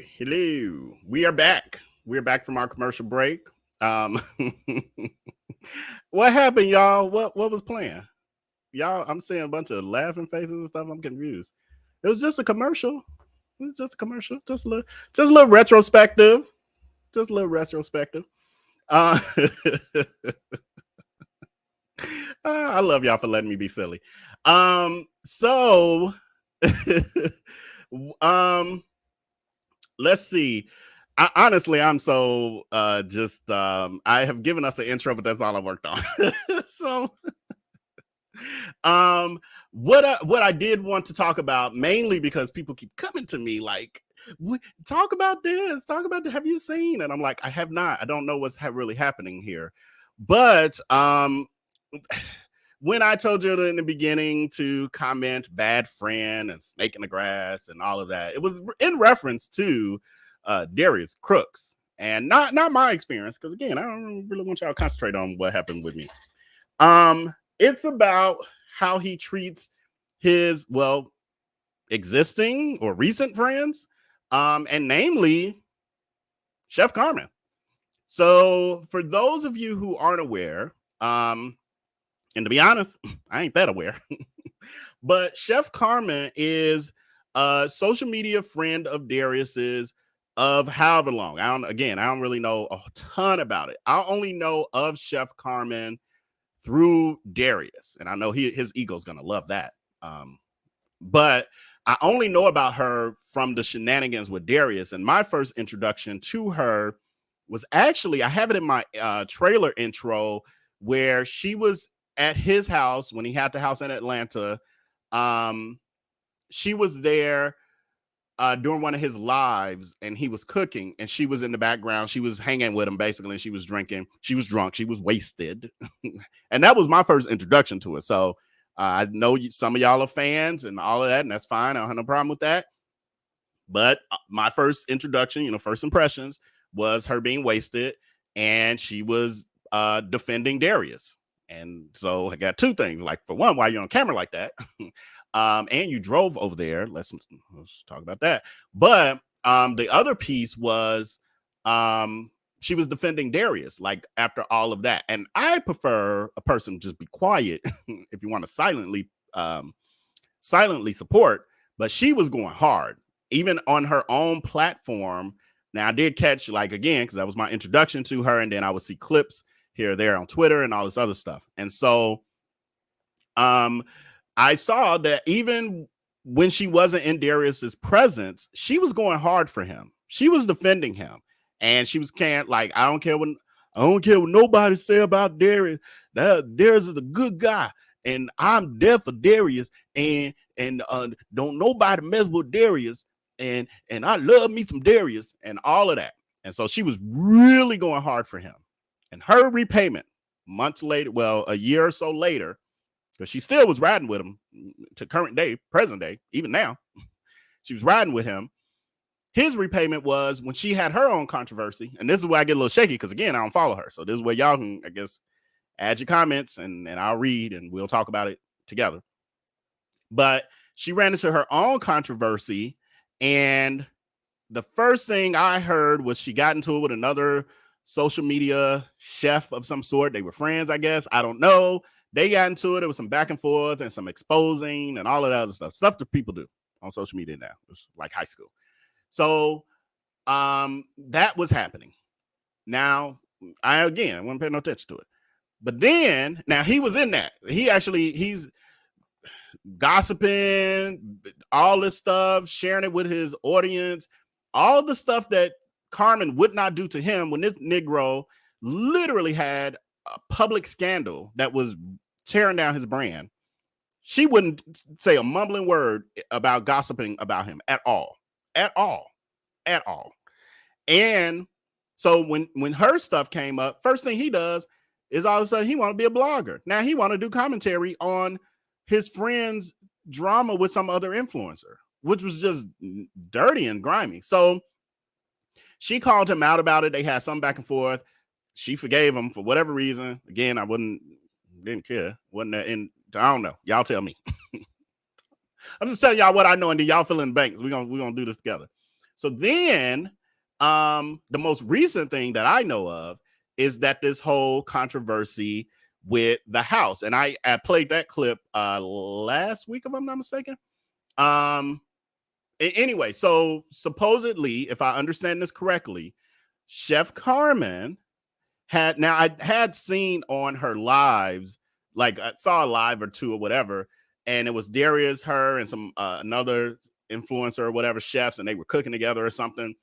We are back. We're back from our commercial break. What happened, y'all? What was playing? Y'all, I'm seeing a bunch of laughing faces and stuff. I'm confused. It was just a commercial. It was just a commercial. Just a little retrospective. Just a little retrospective. I love y'all for letting me be silly. So let's see. Honestly, I'm so I have given us an intro, but that's all I worked on. So what I did want to talk about, mainly because people keep coming to me like, talk about this, talk about have you seen? And I'm like, I have not. I don't know what's really happening here. But when I told you in the beginning to comment bad friend and snake in the grass and all of that, it was in reference to Darius Cooks, and not my experience, because again, I don't really want y'all to concentrate on what happened with me. It's about how he treats his existing or recent friends, and namely Chef Carmen. So for those of you who aren't aware, and to be honest, I ain't that aware, but Chef Carmen is a social media friend of Darius's of however long. I don't really know a ton about it. I only know of Chef Carmen through Darius, and I know his ego's gonna love that. But I only know about her from the shenanigans with Darius, and my first introduction to her was actually, I have it in my trailer intro, where she was at his house when he had the house in Atlanta. She was there during one of his lives, and he was cooking, and she was in the background. She was hanging with him basically, and she was drinking. She was drunk. She was wasted. And that was my first introduction to it. So I know some of y'all are fans and all of that, and that's fine. I don't have no problem with that. But my first introduction, first impressions, was her being wasted, and she was defending Darius. And so I got two things. Like, for one, why you're on camera like that, and you drove over there. Let's talk about that. But the other piece was she was defending Darius, like, after all of that. And I prefer a person just be quiet if you want to silently support. But she was going hard, even on her own platform. Now, I did catch, like, again, because that was my introduction to her, and then I would see clips here or there on Twitter and all this other stuff. And so I saw that even when she wasn't in Darius's presence, she was going hard for him. She was defending him. And she was like, I don't care what nobody say about Darius. Darius is a good guy, and I'm there for Darius, and don't nobody mess with Darius, and I love me some Darius, and all of that. And so she was really going hard for him. And her repayment months later, a year or so later, because she still was riding with him to current day, present day, even now, she was riding with him. His repayment was when she had her own controversy. And this is where I get a little shaky, because again, I don't follow her. So this is where y'all can, I guess, add your comments, and I'll read and we'll talk about it together. But she ran into her own controversy, and the first thing I heard was she got into it with another social media chef of some sort. They were friends, I guess. I don't know. They got into it. It was some back and forth and some exposing and all of that other stuff that people do on social media now. It's like high school. So that was happening. Now, I wouldn't pay no attention to it. But then, now he was in that. He's gossiping, all this stuff, sharing it with his audience, all the stuff that Carmen would not do to him when this Negro literally had a public scandal that was tearing down his brand. She wouldn't say a mumbling word about gossiping about him at all. And so when her stuff came up, first thing he does is all of a sudden he want to be a blogger. Now he want to do commentary on his friend's drama with some other influencer, which was just dirty and grimy. So she called him out about it. They had some back and forth. She forgave him for whatever reason. Again, didn't care. Wasn't that in? I don't know. Y'all tell me. I'm just telling y'all what I know, and then y'all fill in the blanks. We're gonna do this together. So then the most recent thing that I know of is that this whole controversy with the house. And I played that clip last week, if I'm not mistaken. Anyway, so supposedly, if I understand this correctly, Chef Carmen I had seen on her lives, like I saw a live or two or whatever, and it was Darius, her, and some another influencer or whatever, chefs, and they were cooking together or something.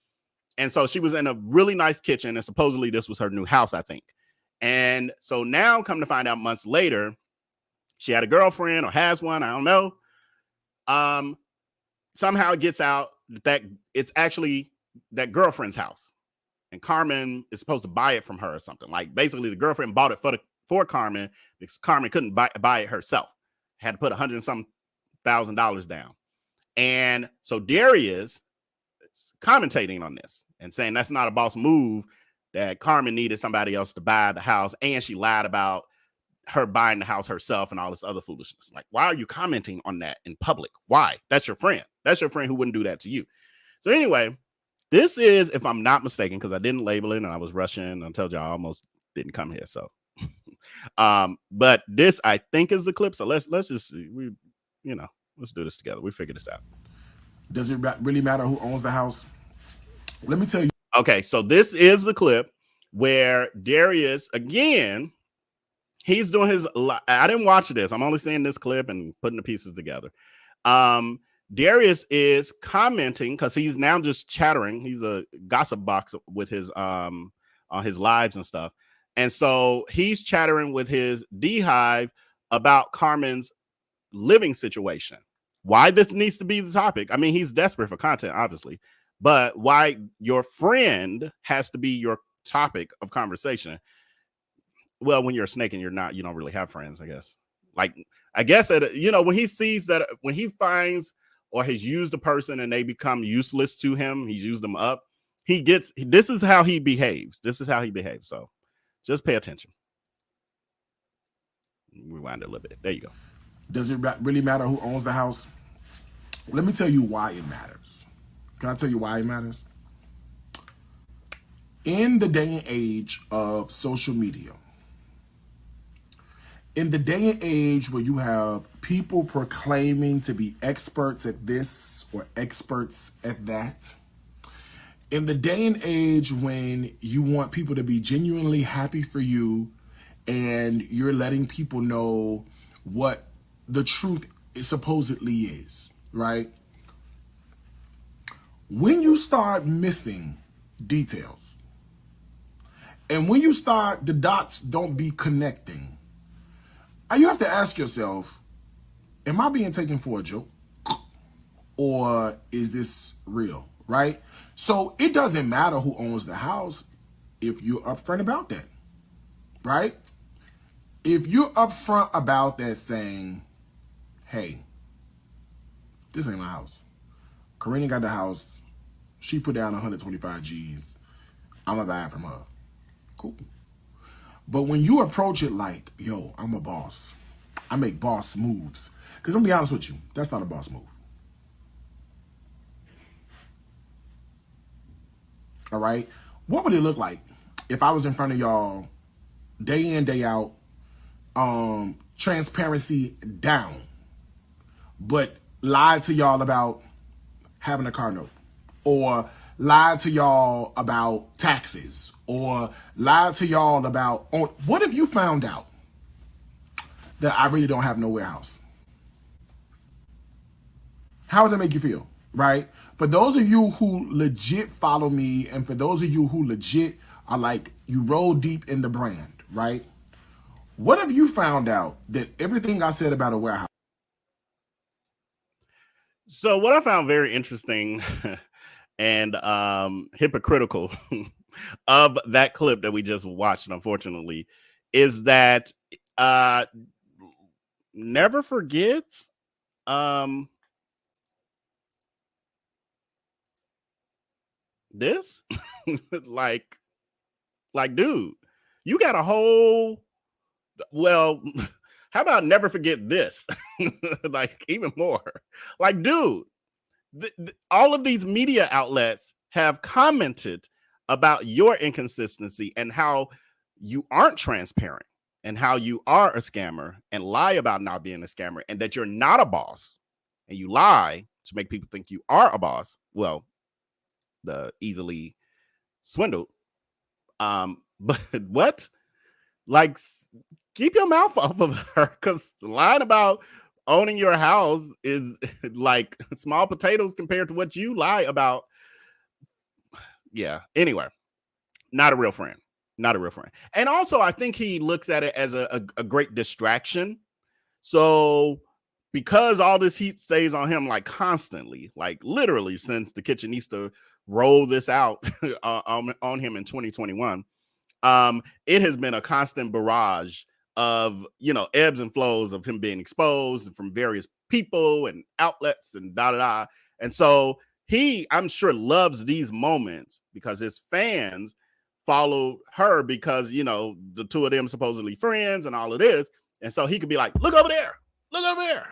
And so she was in a really nice kitchen, and supposedly this was her new house, I think. And so now, come to find out months later, she had a girlfriend or has one, I don't know. Somehow it gets out that it's actually that girlfriend's house. And Carmen is supposed to buy it from her or something. Like basically the girlfriend bought it for Carmen because Carmen couldn't buy it herself. Had to put $100,000 down. And so Darius is commentating on this and saying that's not a boss move, that Carmen needed somebody else to buy the house. And she lied about her buying the house herself and all this other foolishness. Like, why are you commenting on that in public? Why? That's your friend. That's your friend who wouldn't do that to you. So anyway, this is, if I'm not mistaken, because I didn't label it and I was rushing. I told you I almost didn't come here. So, but this I think is the clip. So let's just let's do this together. We figure this out. Does it really matter who owns the house? Let me tell you. Okay, so this is the clip where Darius, again, he's doing his. I didn't watch this. I'm only seeing this clip and putting the pieces together. Darius is commenting because he's now just chattering. He's a gossip box with his on his lives and stuff. And so he's chattering with his beehive about Carmen's living situation. Why this needs to be the topic. I mean, he's desperate for content, obviously, but why your friend has to be your topic of conversation. Well, when you're a snake and you don't really have friends, I guess. Like, I guess when he sees that, when he finds or has used a person and they become useless to him, he's used them up. This is how he behaves. This is how he behaves. So just pay attention. Rewind it a little bit. There you go. Does it really matter who owns the house? Let me tell you why it matters. Can I tell you why it matters? In the day and age of social media, in the day and age where you have people proclaiming to be experts at this or experts at that, in the day and age when you want people to be genuinely happy for you and you're letting people know what the truth supposedly is, right? When you start missing details and when you start, the dots don't be connecting, you have to ask yourself, am I being taken for a joke? Or is this real, right? So it doesn't matter who owns the house if you're upfront about that, right? If you're upfront about that saying, hey, this ain't my house. Karina got the house. She put down 125 G's. I'm going to buy it from her. Cool. But when you approach it like, yo, I'm a boss. I make boss moves. Because I'm going to be honest with you, that's not a boss move. All right? What would it look like if I was in front of y'all day in, day out, transparency down, but lied to y'all about having a car note, or lied to y'all about taxes, or lied to y'all about, what if you found out that I really don't have no warehouse? How would that make you feel, right? For those of you who legit follow me, and for those of you who legit are like, you roll deep in the brand, right? What if you found out that everything I said about a warehouse? So what I found very interesting and hypocritical of that clip that we just watched, unfortunately, is that never forget this. like dude, you got a whole, well, how about never forget this? Like, even more. Like, dude, all of these media outlets have commented about your inconsistency and how you aren't transparent and how you are a scammer and lie about not being a scammer and that you're not a boss and you lie to make people think you are a boss. Well, the easily swindled. But what? Like, keep your mouth off of her, because lying about owning your house is like small potatoes compared to what you lie about. Yeah. Anyway, not a real friend. Not a real friend. And also, I think he looks at it as a great distraction. So because all this heat stays on him like constantly, like literally since the Kitchenista rolled this out on him in 2021, it has been a constant barrage of, you know, ebbs and flows of him being exposed from various people and outlets and da-da-da. And so he, I'm sure, loves these moments because his fans follow her because, you know, the two of them supposedly friends and all of this. And so he could be like, look over there. Look over there.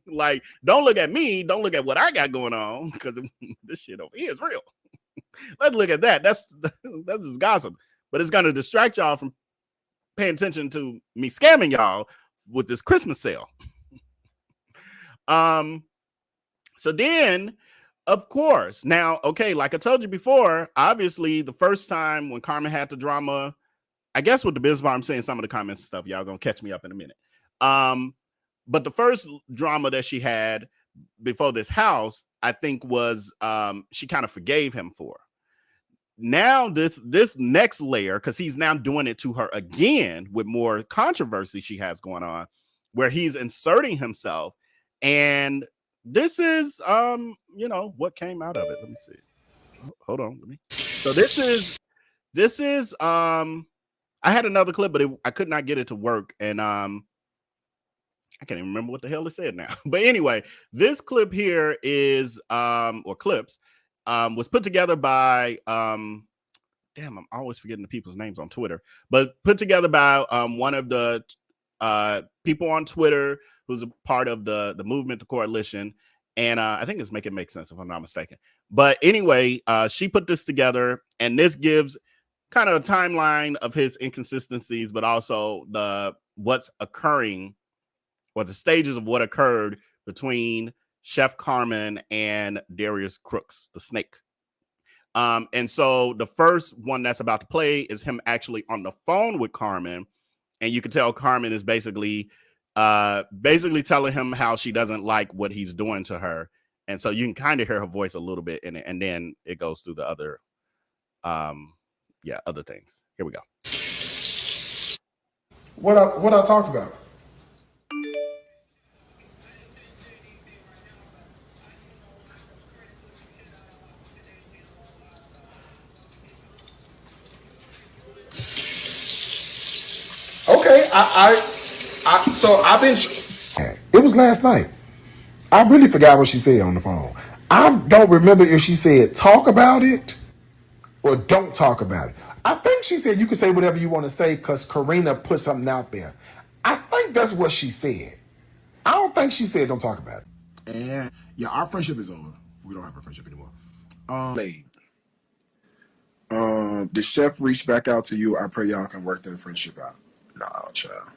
Like, don't look at me. Don't look at what I got going on because this shit over here is real. Let's look at that. That's just gossip. But it's going to distract y'all from paying attention to me scamming y'all with this Christmas sale. So then, of course, now, okay, like I told you before, obviously the first time when Carmen had the drama, I guess with the biz bar, I'm saying some of the comments and stuff, y'all gonna catch me up in a minute. But the first drama that she had before this house, I think was she kind of forgave him for. Now this next layer, because he's now doing it to her again with more controversy she has going on, where he's inserting himself, and this is you know what came out of it. Let me see. Hold on, so this is I had another clip, but I could not get it to work, and I can't even remember what the hell it said now. But anyway, this clip here is or clips was put together by damn, I'm always forgetting the people's names on Twitter, but put together by one of the people on Twitter who's a part of the movement, the coalition, and I think it's Make It Make Sense if I'm not mistaken. But anyway, she put this together, and this gives kind of a timeline of his inconsistencies, but also what's occurring, or the stages of what occurred between Chef Carmen and Darius Cooks, the snake. And so the first one that's about to play is him actually on the phone with Carmen. And you can tell Carmen is basically telling him how she doesn't like what he's doing to her. And so you can kind of hear her voice a little bit in it. And then it goes through the other, other things. Here we go. What I talked about. Okay, so I've been. It was last night. I really forgot what she said on the phone. I don't remember if she said talk about it or don't talk about it. I think she said you can say whatever you want to say because Karina put something out there. I think that's what she said. I don't think she said don't talk about it. And yeah, our friendship is over. We don't have a friendship anymore. The chef reached back out to you. I pray y'all can work that friendship out. No, child.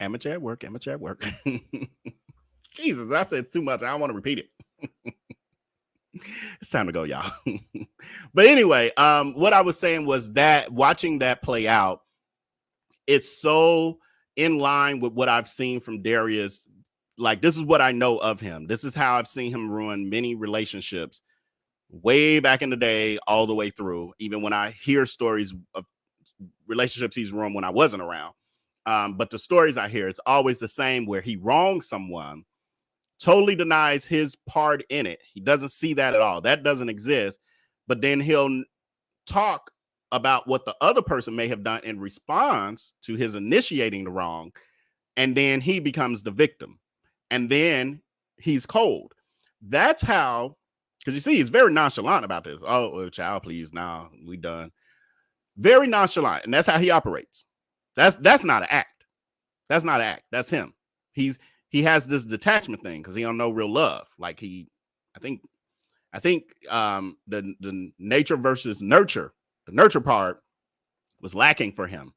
Amateur at work. Jesus, I said too much. I don't want to repeat it. It's time to go, y'all. But anyway, what I was saying was that watching that play out, it's so in line with what I've seen from Darius. Like, this is what I know of him. This is how I've seen him ruin many relationships way back in the day, all the way through, even when I hear stories of relationships he's ruined when I wasn't around. But the stories I hear, it's always the same, where he wrongs someone, totally denies his part in it. He doesn't see that at all. That doesn't exist. But then he'll talk about what the other person may have done in response to his initiating the wrong. And then he becomes the victim. And then he's cold. That's how, because you see, he's very nonchalant about this. Oh, child, please, now we done. Very nonchalant. And that's how he operates. That's not an act. That's not an act. That's him. He has this detachment thing because he don't know real love. Like I think the nature versus nurture, the nurture part was lacking for him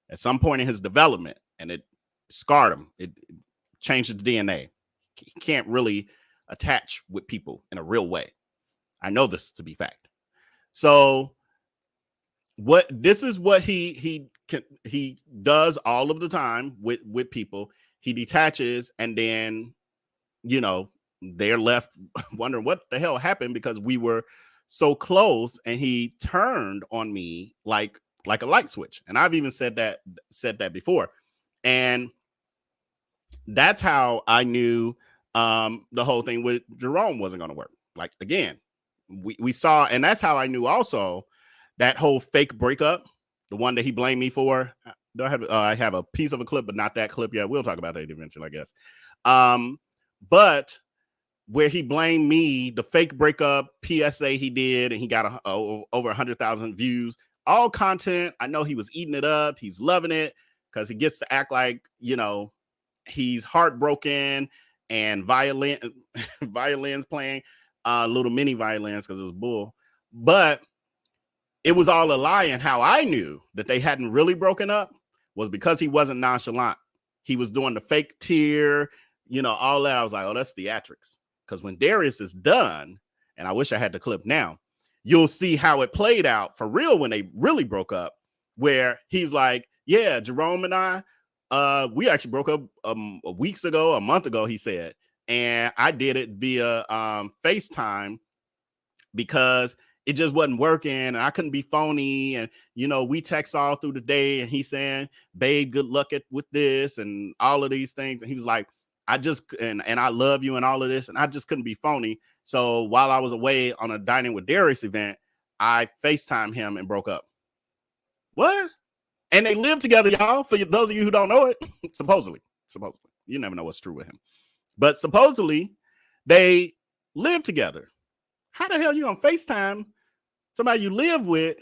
at some point in his development, and it scarred him. It changed his DNA. He can't really attach with people in a real way. I know this to be fact. So this is what he does all of the time with people. He detaches, and then, you know, they're left wondering what the hell happened, because we were so close, and he turned on me like a light switch. And I've even said that before. And that's how I knew the whole thing with Jerome wasn't going to work. Like, again, we saw, and that's how I knew also that whole fake breakup, the one that he blamed me for. Do I have? I have a piece of a clip, but not that clip yet. We'll talk about that eventually, I guess. But where he blamed me, the fake breakup PSA he did, and he got over 100,000 views, all content. I know he was eating it up. He's loving it because he gets to act like, you know, he's heartbroken, and violins playing, little mini violins, because it was bull. But it was all a lie. And how I knew that they hadn't really broken up was because he wasn't nonchalant. He was doing the fake tear, you know, all that. I was like, oh, that's theatrics. Because when Darius is done, and I wish I had the clip now, you'll see how it played out for real when they really broke up, where he's like, yeah, Jerome and I, we actually broke up a month ago, he said. And I did it via FaceTime because it just wasn't working, and I couldn't be phony. And, you know, we text all through the day, and he's saying, babe, good luck with this and all of these things. And he was like, and I love you and all of this. And I just couldn't be phony. So while I was away on a Dining with Darius event, I FaceTimed him and broke up. What? And they live together, y'all. For those of you who don't know it, supposedly, you never know what's true with him, but supposedly they live together. How the hell you on FaceTime somebody you live with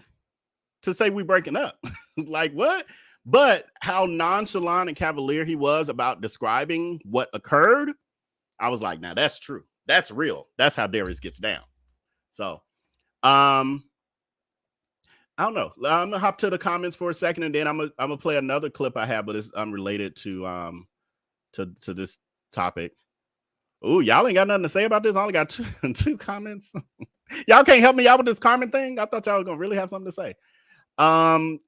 to say we breaking up? Like, what? But how nonchalant and cavalier he was about describing what occurred, I was like, now that's true. That's real. That's how Darius gets down. So, I don't know. I'm gonna hop to the comments for a second, and then I'm gonna play another clip I have, but it's unrelated to this topic. Oh, y'all ain't got nothing to say about this. I only got two comments. Y'all can't help me out with this Carmen thing. I thought y'all were gonna really have something to say.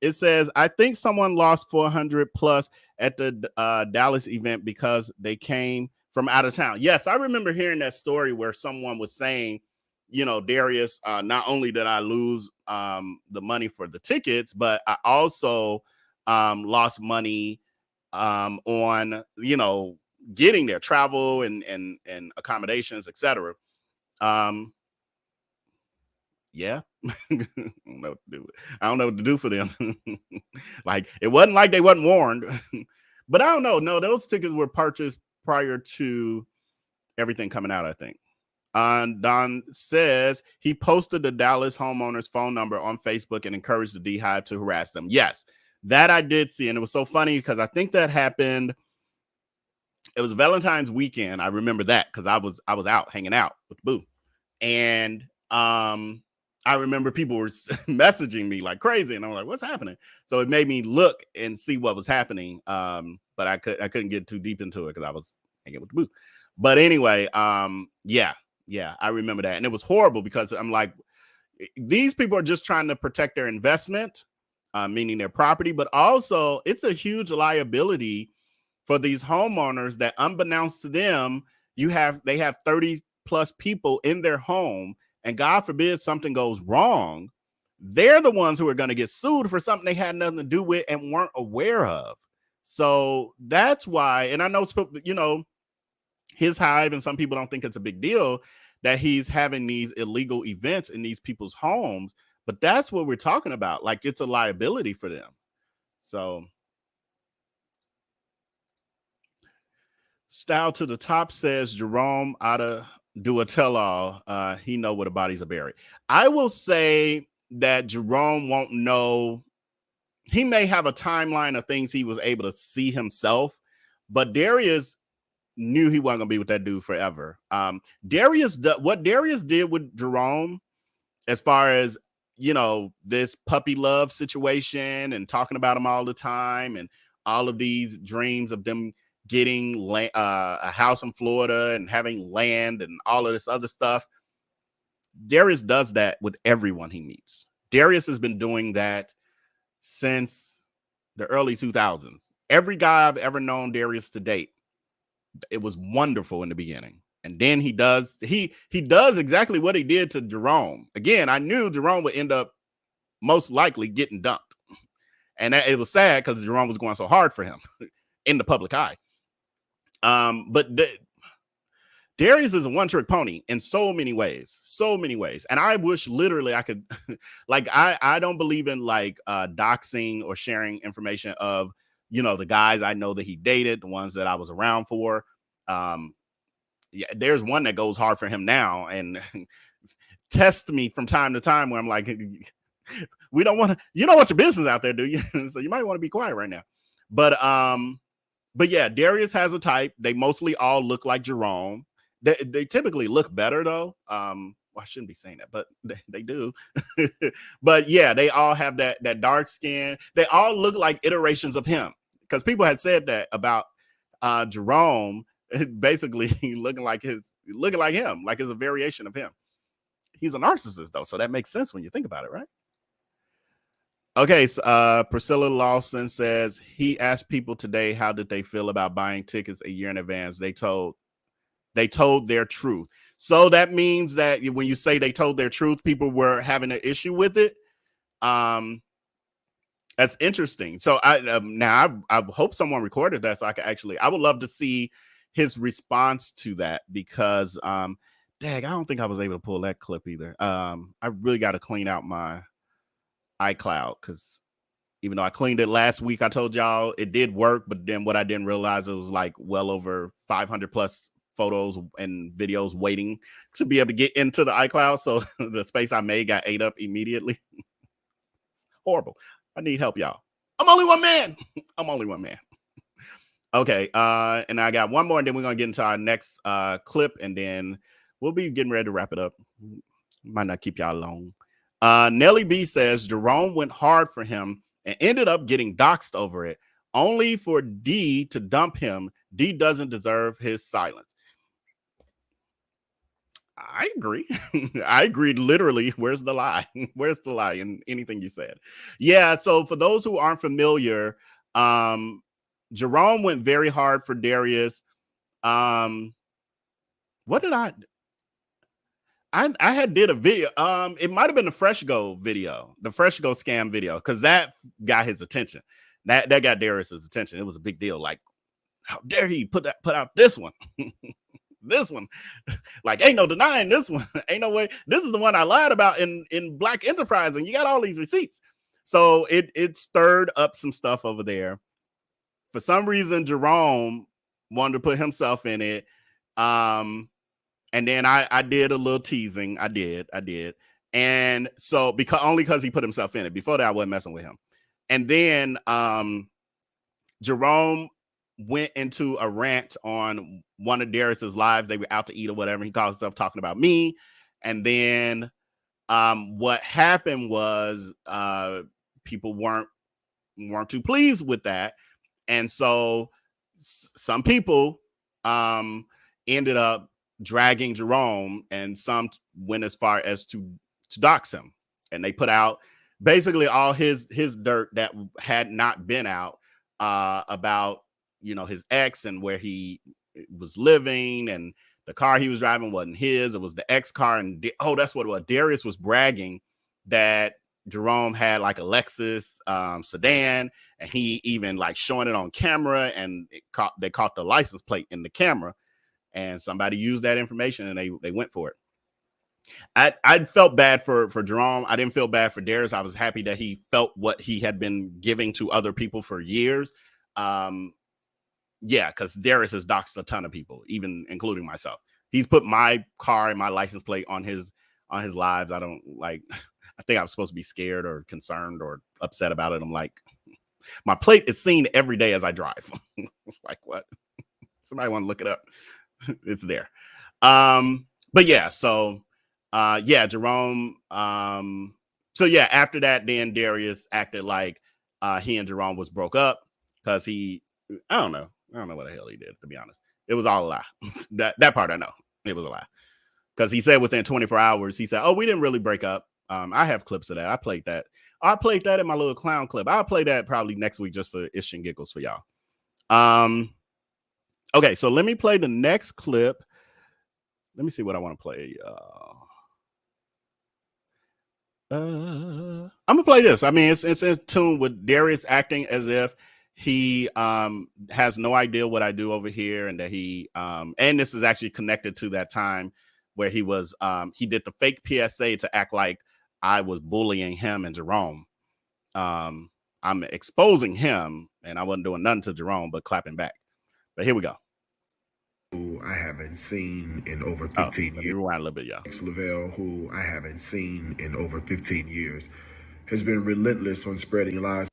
It says, I think someone lost 400 plus at the Dallas event because they came from out of town. Yes, I remember hearing that story where someone was saying, you know, Darius, not only did I lose the money for the tickets, but I also lost money on, you know, getting there, travel and accommodations, etc. Yeah. I don't know what to do for them. Like, it wasn't like they wasn't warned. But I don't know. No, those tickets were purchased prior to everything coming out, I think. Don says he posted the Dallas homeowner's phone number on Facebook and encouraged the D-Hive to harass them. Yes, that I did see. And it was so funny because I think that happened. It was Valentine's weekend. I remember that because I was out hanging out with Boo. And I remember people were messaging me like crazy. And I'm like, what's happening? So it made me look and see what was happening. But I couldn't get too deep into it because I was hanging with Boo. But anyway, yeah, I remember that. And it was horrible because I'm like, these people are just trying to protect their investment, meaning their property, but also it's a huge liability for these homeowners that, unbeknownst to them, they have 30 plus people in their home, and God forbid something goes wrong, they're the ones who are going to get sued for something they had nothing to do with and weren't aware of. So that's why, and I know, you know, his hive, and some people don't think it's a big deal that he's having these illegal events in these people's homes, but that's what we're talking about. Like, it's a liability for them. So Style to the Top says Jerome ought to do a tell-all. He know where the bodies are buried. I will say that Jerome won't know. He may have a timeline of things he was able to see himself, but Darius knew he wasn't gonna be with that dude forever. What Darius did with Jerome, as far as, you know, this puppy love situation and talking about him all the time and all of these dreams of them getting a house in Florida and having land and all of this other stuff. Darius does that with everyone he meets. Darius has been doing that since the early 2000s. Every guy I've ever known Darius to date, it was wonderful in the beginning. And then he does exactly what he did to Jerome. Again, I knew Jerome would end up most likely getting dumped. And it was sad because Jerome was going so hard for him in the public eye. But Darius is a one-trick pony in so many ways. And I wish literally I could, like, I don't believe in like doxing or sharing information of, you know, the guys I know that he dated, the ones that I was around for. Yeah, there's one that goes hard for him now and tests me from time to time where I'm like, we don't want to, you don't want your business out there, do you? So you might want to be quiet right now. But yeah, Darius has a type. They mostly all look like Jerome. They typically look better though. Well, I shouldn't be saying that, but they do. But yeah, they all have that dark skin. They all look like iterations of him, because people had said that about Jerome, basically looking like him, like it's a variation of him. He's a narcissist though, so that makes sense when you think about it, right? Okay, so Priscilla Lawson says he asked people today how did they feel about buying tickets a year in advance. They told their truth. So that means that when you say they told their truth, people were having an issue with it. That's interesting. So I hope someone recorded that so I could I would love to see his response to that, because dang, I don't think I was able to pull that clip either. I really got to clean out my iCloud, because even though I cleaned it last week, I told y'all it did work, but then what I didn't realize, it was like well over 500 plus photos and videos waiting to be able to get into the iCloud. So the space I made got ate up immediately. Horrible. I need help, y'all. I'm only one man. Okay, and I got one more, and then we're gonna get into our next clip, and then we'll be getting ready to wrap it up. Might not keep y'all long. Nelly B says Jerome went hard for him and ended up getting doxxed over it, only for D to dump him. D doesn't deserve his silence. I agree. I agreed literally. Where's the lie? Where's the lie in anything you said? Yeah, so for those who aren't familiar, Jerome went very hard for Darius. What did I had did a video. It might have been the Fresco video, the Fresco scam video, because that got his attention. That got Darius's attention. It was a big deal. Like, how dare he put out this one? This one, like, ain't no denying this one. Ain't no way. This is the one I lied about in Black Enterprise, and you got all these receipts. So it stirred up some stuff over there. For some reason, Jerome wanted to put himself in it. And then I did a little teasing. I did. And so because he put himself in it. Before that, I wasn't messing with him. And then Jerome went into a rant on one of Darius's lives. They were out to eat or whatever. He called himself talking about me. And then what happened was people weren't too pleased with that. And so some people ended up dragging Jerome, and some went as far as to dox him. And they put out basically all his dirt that had not been out about, you know, his ex and where he was living and the car he was driving wasn't his. It was the ex car. And that's what it was. Darius was bragging that Jerome had like a Lexus sedan, and he even like showing it on camera, and they caught the license plate in the camera, and somebody used that information and they went for it. I felt bad for Jerome. I didn't feel bad for Darius. I was happy that he felt what he had been giving to other people for years. Yeah, because Darius has doxed a ton of people, even including myself. He's put my car and my license plate on his lives. I don't like. I think I was supposed to be scared or concerned or upset about it. I'm like, my plate is seen every day as I drive. It's like, what? Somebody want to look it up? It's there. But yeah, so yeah, Jerome. So yeah, after that, then Darius acted like he and Jerome was broke up because I don't know what the hell he did, to be honest. It was all a lie. that part I know. It was a lie. Because he said within 24 hours, he said, oh, we didn't really break up. I have clips of that. I played that. I played that in my little clown clip. I'll play that probably next week just for ish and giggles for y'all. Okay, so let me play the next clip. Let me see what I want to play. I'm gonna play this. I mean, it's in tune with Darius acting as if he has no idea what I do over here, and that he and this is actually connected to that time where he was he did the fake PSA to act like I was bullying him and Jerome. I'm exposing him, and I wasn't doing nothing to Jerome but clapping back. But here we go. Who I haven't seen in over 15 years. Rewind a little bit, y'all. Lavelle, who I haven't seen in over 15 years, has been relentless on spreading lies.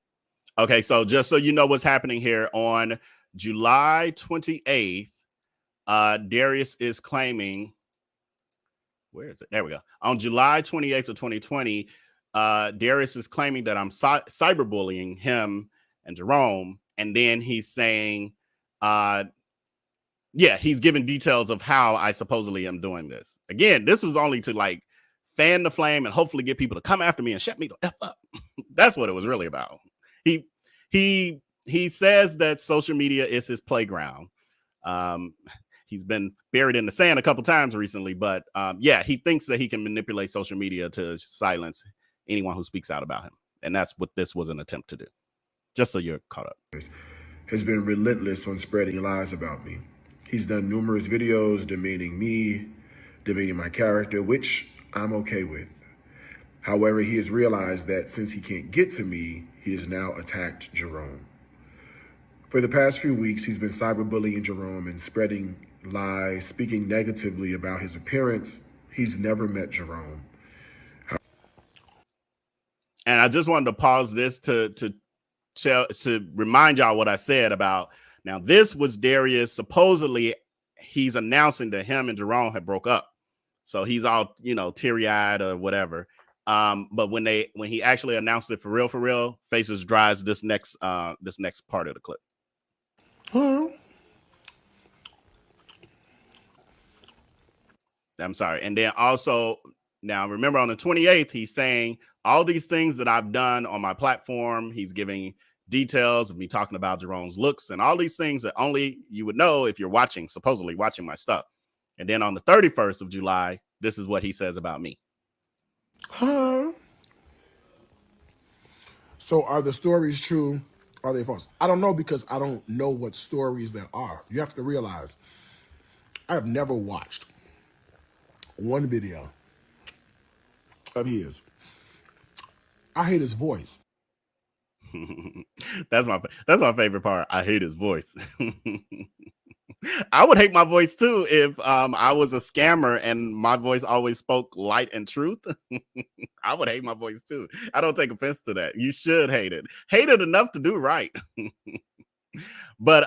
Okay, so just so you know what's happening here, on July 28th, Darius is claiming, where is it? There we go. On July 28th of 2020, Darius is claiming that I'm cyberbullying him and Jerome, and then he's saying, yeah, he's giving details of how I supposedly am doing this. Again, this was only to like fan the flame and hopefully get people to come after me and shut me the F up. That's what it was really about. He says that social media is his playground. He's been buried in the sand a couple times recently, but yeah, he thinks that he can manipulate social media to silence anyone who speaks out about him. And that's what this was an attempt to do. Just so you're caught up. Has been relentless on spreading lies about me. He's done numerous videos demeaning me, demeaning my character, which I'm okay with. However, he has realized that since he can't get to me, he has now attacked Jerome. For the past few weeks, he's been cyberbullying Jerome and spreading lies, speaking negatively about his appearance. He's never met Jerome. And I just wanted to pause this to remind y'all what I said about, now this was Darius, supposedly he's announcing that him and Jerome had broke up. So he's all, teary-eyed or whatever. But when he actually announced it for real, faces dries this next part of the clip. I'm sorry. And then also, now remember on the 28th, he's saying all these things that I've done on my platform. He's giving details of me talking about Jerome's looks and all these things that only you would know if you're supposedly watching my stuff. And then on the 31st of July, this is what he says about me. So are the stories true? Are they false? I don't know, because I don't know what stories there are. You have to realize, I have never watched one video of his. I hate his voice. That's my favorite part. I hate his voice. I would hate my voice too if I was a scammer and my voice always spoke light and truth. I would hate my voice too. I don't take offense to that. You should hate it. Hate it enough to do right. But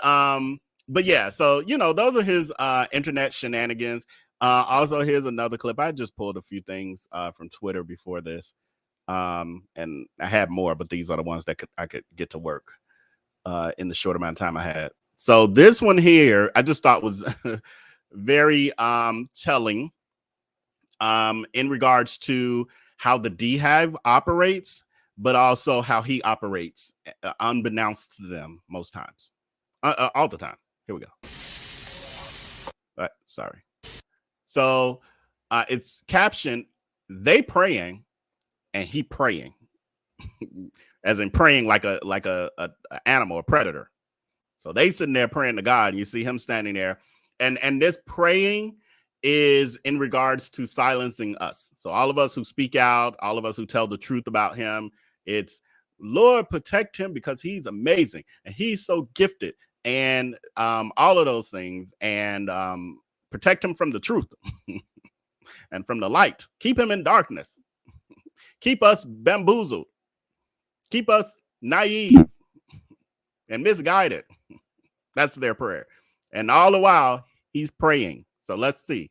yeah, so those are his internet shenanigans. Also, here's another clip. I just pulled a few things from Twitter before this. And I had more, but these are the ones that I could get to work in the short amount of time I had. So this one here, I just thought was very telling in regards to how the D-Hive operates, but also how he operates unbeknownst to them most times, all the time. Here we go. Sorry. So it's captioned, they praying and he praying, as in praying like a animal, a predator. So they sitting there praying to God, and you see him standing there. And this praying is in regards to silencing us. So all of us who speak out, all of us who tell the truth about him, it's Lord, protect him because he's amazing and he's so gifted, and all of those things, and protect him from the truth and from the light. Keep him in darkness. Keep us bamboozled. Keep us naive and misguided. That's their prayer. And all the while, he's praying. So let's see.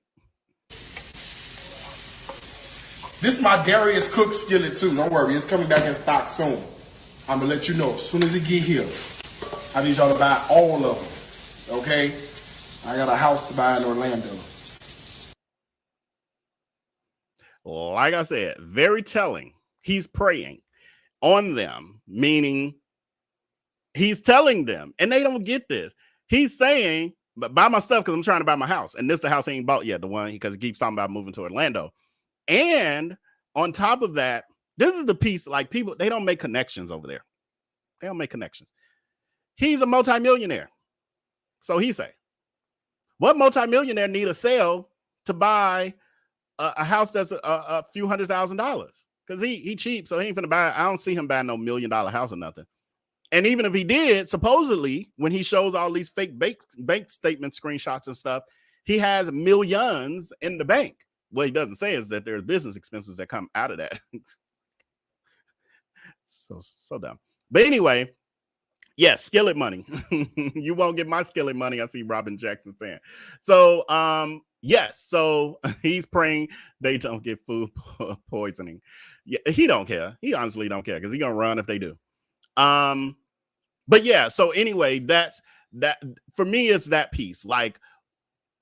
This is my Darius Cooks skillet too. Don't worry, it's coming back in stock soon. I'm gonna let you know as soon as it get here. I need y'all to buy all of them. Okay? I got a house to buy in Orlando. Like I said, very telling. He's praying on them, meaning he's telling them, and they don't get this. He's saying, but buy my stuff because I'm trying to buy my house. And this the house he ain't bought yet, the one, because he keeps talking about moving to Orlando. And on top of that, this is the piece, like people, they don't make connections over there. They don't make connections. He's a multimillionaire. So he say, what multimillionaire need a sale to buy a house that's a few $100,000? Because he cheap, so he ain't finna buy. I don't see him buying no $1 million house or nothing. And even if he did, supposedly, when he shows all these fake bank statement screenshots and stuff, he has millions in the bank. What he doesn't say is that there's business expenses that come out of that. so dumb. But anyway, yes, skillet money. You won't get my skillet money, I see Robin Jackson saying. So, yes, so he's praying they don't get food poisoning. Yeah, he don't care. He honestly don't care because he's gonna run if they do. But yeah, so anyway, that for me is that piece. Like,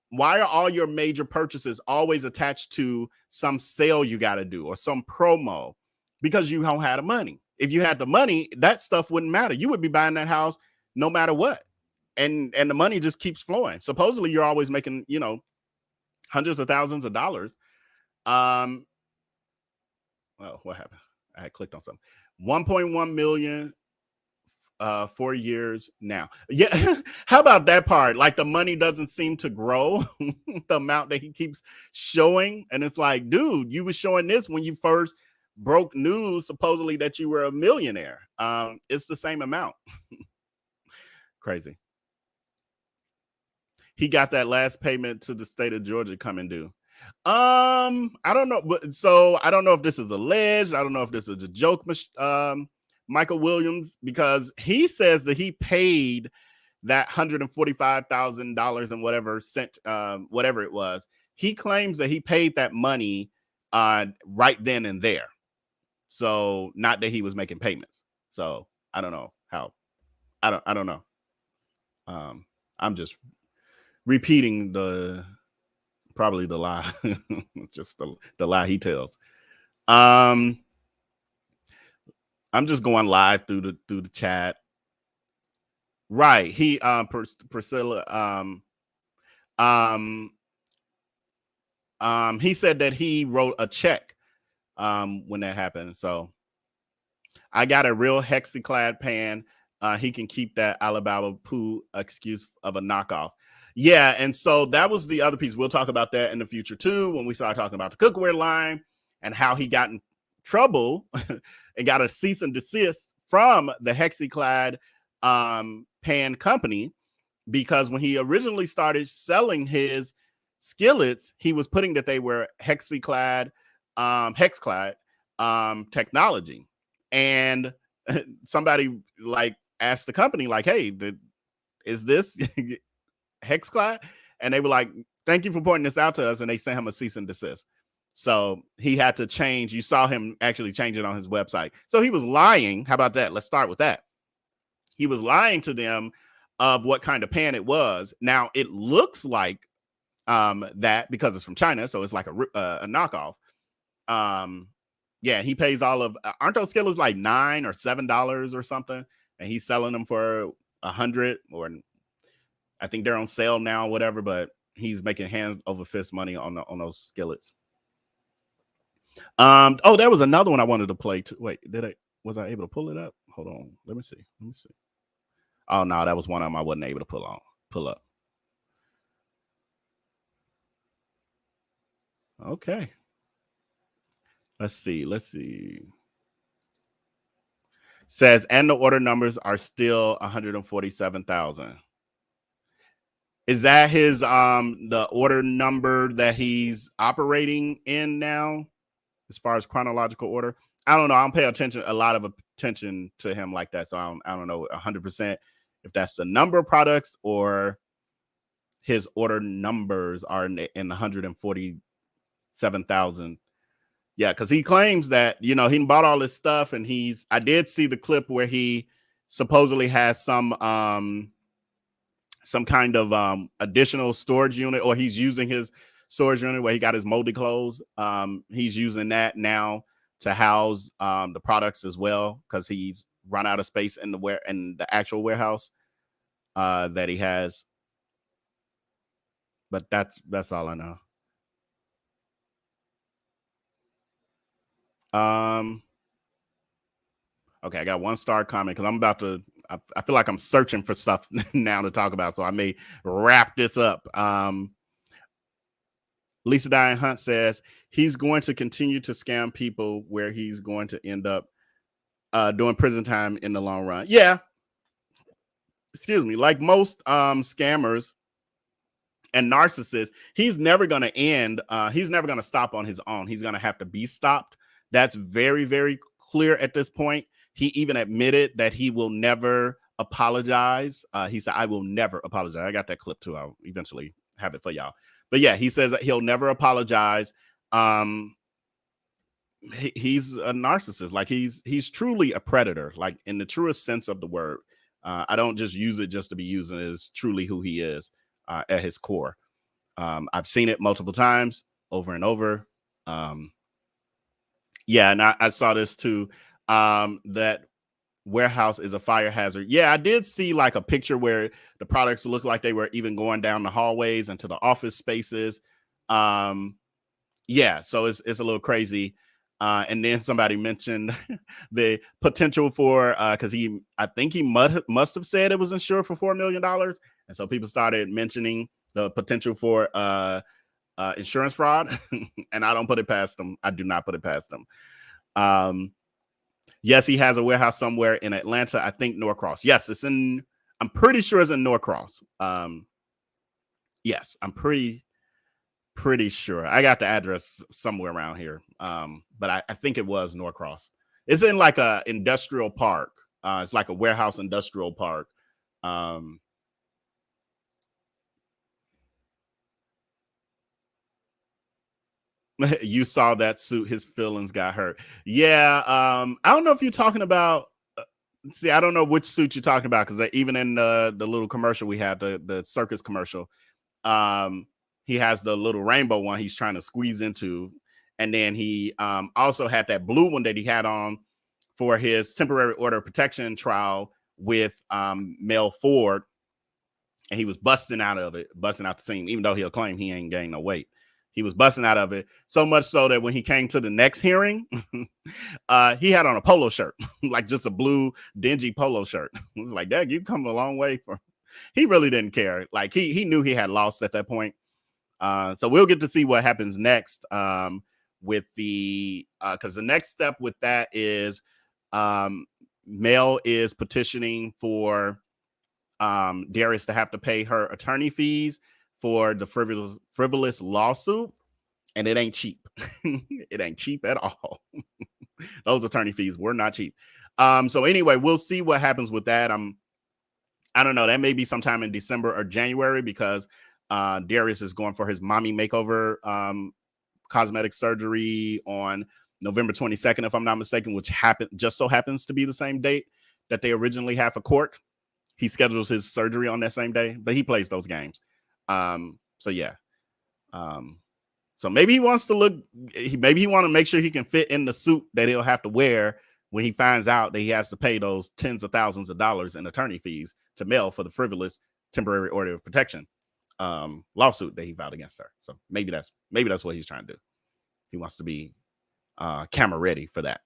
why are all your major purchases always attached to some sale you got to do or some promo? Because you don't have the money. If you had the money, that stuff wouldn't matter. You would be buying that house no matter what. And the money just keeps flowing. Supposedly you're always making, hundreds of thousands of dollars. Oh, what happened? I had clicked on something. 1.1 million 4 years now. Yeah. How about that part? Like the money doesn't seem to grow, the amount that he keeps showing. And it's like, dude, you were showing this when you first broke news, supposedly that you were a millionaire. It's the same amount. Crazy. He got that last payment to the state of Georgia coming due. I don't know. So I don't know if this is alleged. I don't know if this is a joke, Michael Williams, because he says that he paid that $145,000 and whatever it was. He claims that he paid that money right then and there. So not that he was making payments. So I don't know how. I don't know. I'm just repeating probably the lie, just the lie he tells. I'm just going live through the chat. Right. He Priscilla he said that he wrote a check when that happened. So I got a real hexiclad pan. He can keep that Alabama poo excuse of a knockoff. Yeah, and so that was the other piece. We'll talk about that in the future too, when we start talking about the cookware line and how he got in trouble and got a cease and desist from the Hexiclad pan company, because when he originally started selling his skillets, he was putting that they were Hexiclad technology. And somebody like asked the company, like, hey, is this Hexclad? And they were like, thank you for pointing this out to us. And they sent him a cease and desist. So he had to change. You saw him actually change it on his website. So he was lying. How about that? Let's start with that. He was lying to them of what kind of pan it was. Now it looks like that because it's from China. So it's like a knockoff. Yeah, he pays all of, aren't those skillets like $9 or $7 or something? And he's selling them for $100, or I think they're on sale now, whatever, but he's making hand over fist money on those skillets. Oh, there was another one I wanted to play too. Wait, was I able to pull it up? Hold on. Let me see. Oh no, that was one of them I wasn't able to pull up. Okay. Let's see. Says, and the order numbers are still 147,000. Is that his the order number that he's operating in now, as far as chronological order? I don't know. I don't pay a lot of attention to him like that, so I don't know 100% if that's the number of products or his order numbers are in 147,000. Yeah, because he claims that, he bought all this stuff, and I did see the clip where he supposedly has some kind of additional storage unit, or he's using his storage unit where he got his moldy clothes. He's using that now to house the products as well, because he's run out of space in the actual warehouse that he has. But that's all I know. Okay, I got 1-star comment because I'm about to. I feel like I'm searching for stuff now to talk about, so I may wrap this up. Lisa Diane Hunt says he's going to continue to scam people, where he's going to end up doing prison time in the long run. Yeah, excuse me. Like most scammers and narcissists, he's never going to end. He's never going to stop on his own. He's going to have to be stopped. That's very, very clear at this point. He even admitted that he will never apologize. He said, I will never apologize. I got that clip too. I'll eventually have it for y'all. But yeah, he says that he'll never apologize. He's a narcissist. Like he's truly a predator, like in the truest sense of the word. I don't just use it just to be using it. It's truly who he is at his core. I've seen it multiple times over and over. Yeah, and I saw this too. That warehouse is a fire hazard. Yeah, I did see like a picture where the products looked like they were even going down the hallways and to the office spaces. Yeah, so it's a little crazy. And then somebody mentioned the potential for because I think he must have said it was insured for $4 million, and so people started mentioning the potential for insurance fraud, and I don't put it past them. I do not put it past them. Yes, he has a warehouse somewhere in Atlanta. I think Norcross. Yes, I'm pretty sure it's in Norcross. Yes, I'm pretty sure. I got the address somewhere around here. But I think it was Norcross. It's in like a industrial park. It's like a warehouse industrial park. You saw that suit, his feelings got hurt. Yeah, I don't know if you're talking about. See, I don't know which suit you're talking about, because even in the little commercial we had, the circus commercial, he has the little rainbow one he's trying to squeeze into, and then he also had that blue one that he had on for his temporary order of protection trial with Mel Ford, and he was busting out the seam, even though he'll claim he ain't gained no weight. He was busting out of it, so much so that when he came to the next hearing, he had on a polo shirt, like just a blue dingy polo shirt. It was like, Dad, you've come a long way for. He really didn't care. Like he knew he had lost at that point. So we'll get to see what happens next with the because the next step with that is Mel is petitioning for Darius to have to pay her attorney fees for the frivolous lawsuit, and it ain't cheap. It ain't cheap at all. Those attorney fees were not cheap. So anyway, we'll see what happens with that. I don't know. That may be sometime in December or January, because Darius is going for his mommy makeover cosmetic surgery on November 22nd, if I'm not mistaken, which just so happens to be the same date that they originally had for court. He schedules his surgery on that same day, but he plays those games. So yeah. So maybe he wants to maybe he want to make sure he can fit in the suit that he'll have to wear when he finds out that he has to pay those tens of thousands of dollars in attorney fees to Mel for the frivolous temporary order of protection. lawsuit that he filed against her. So maybe that's what he's trying to do. He wants to be camera ready for that.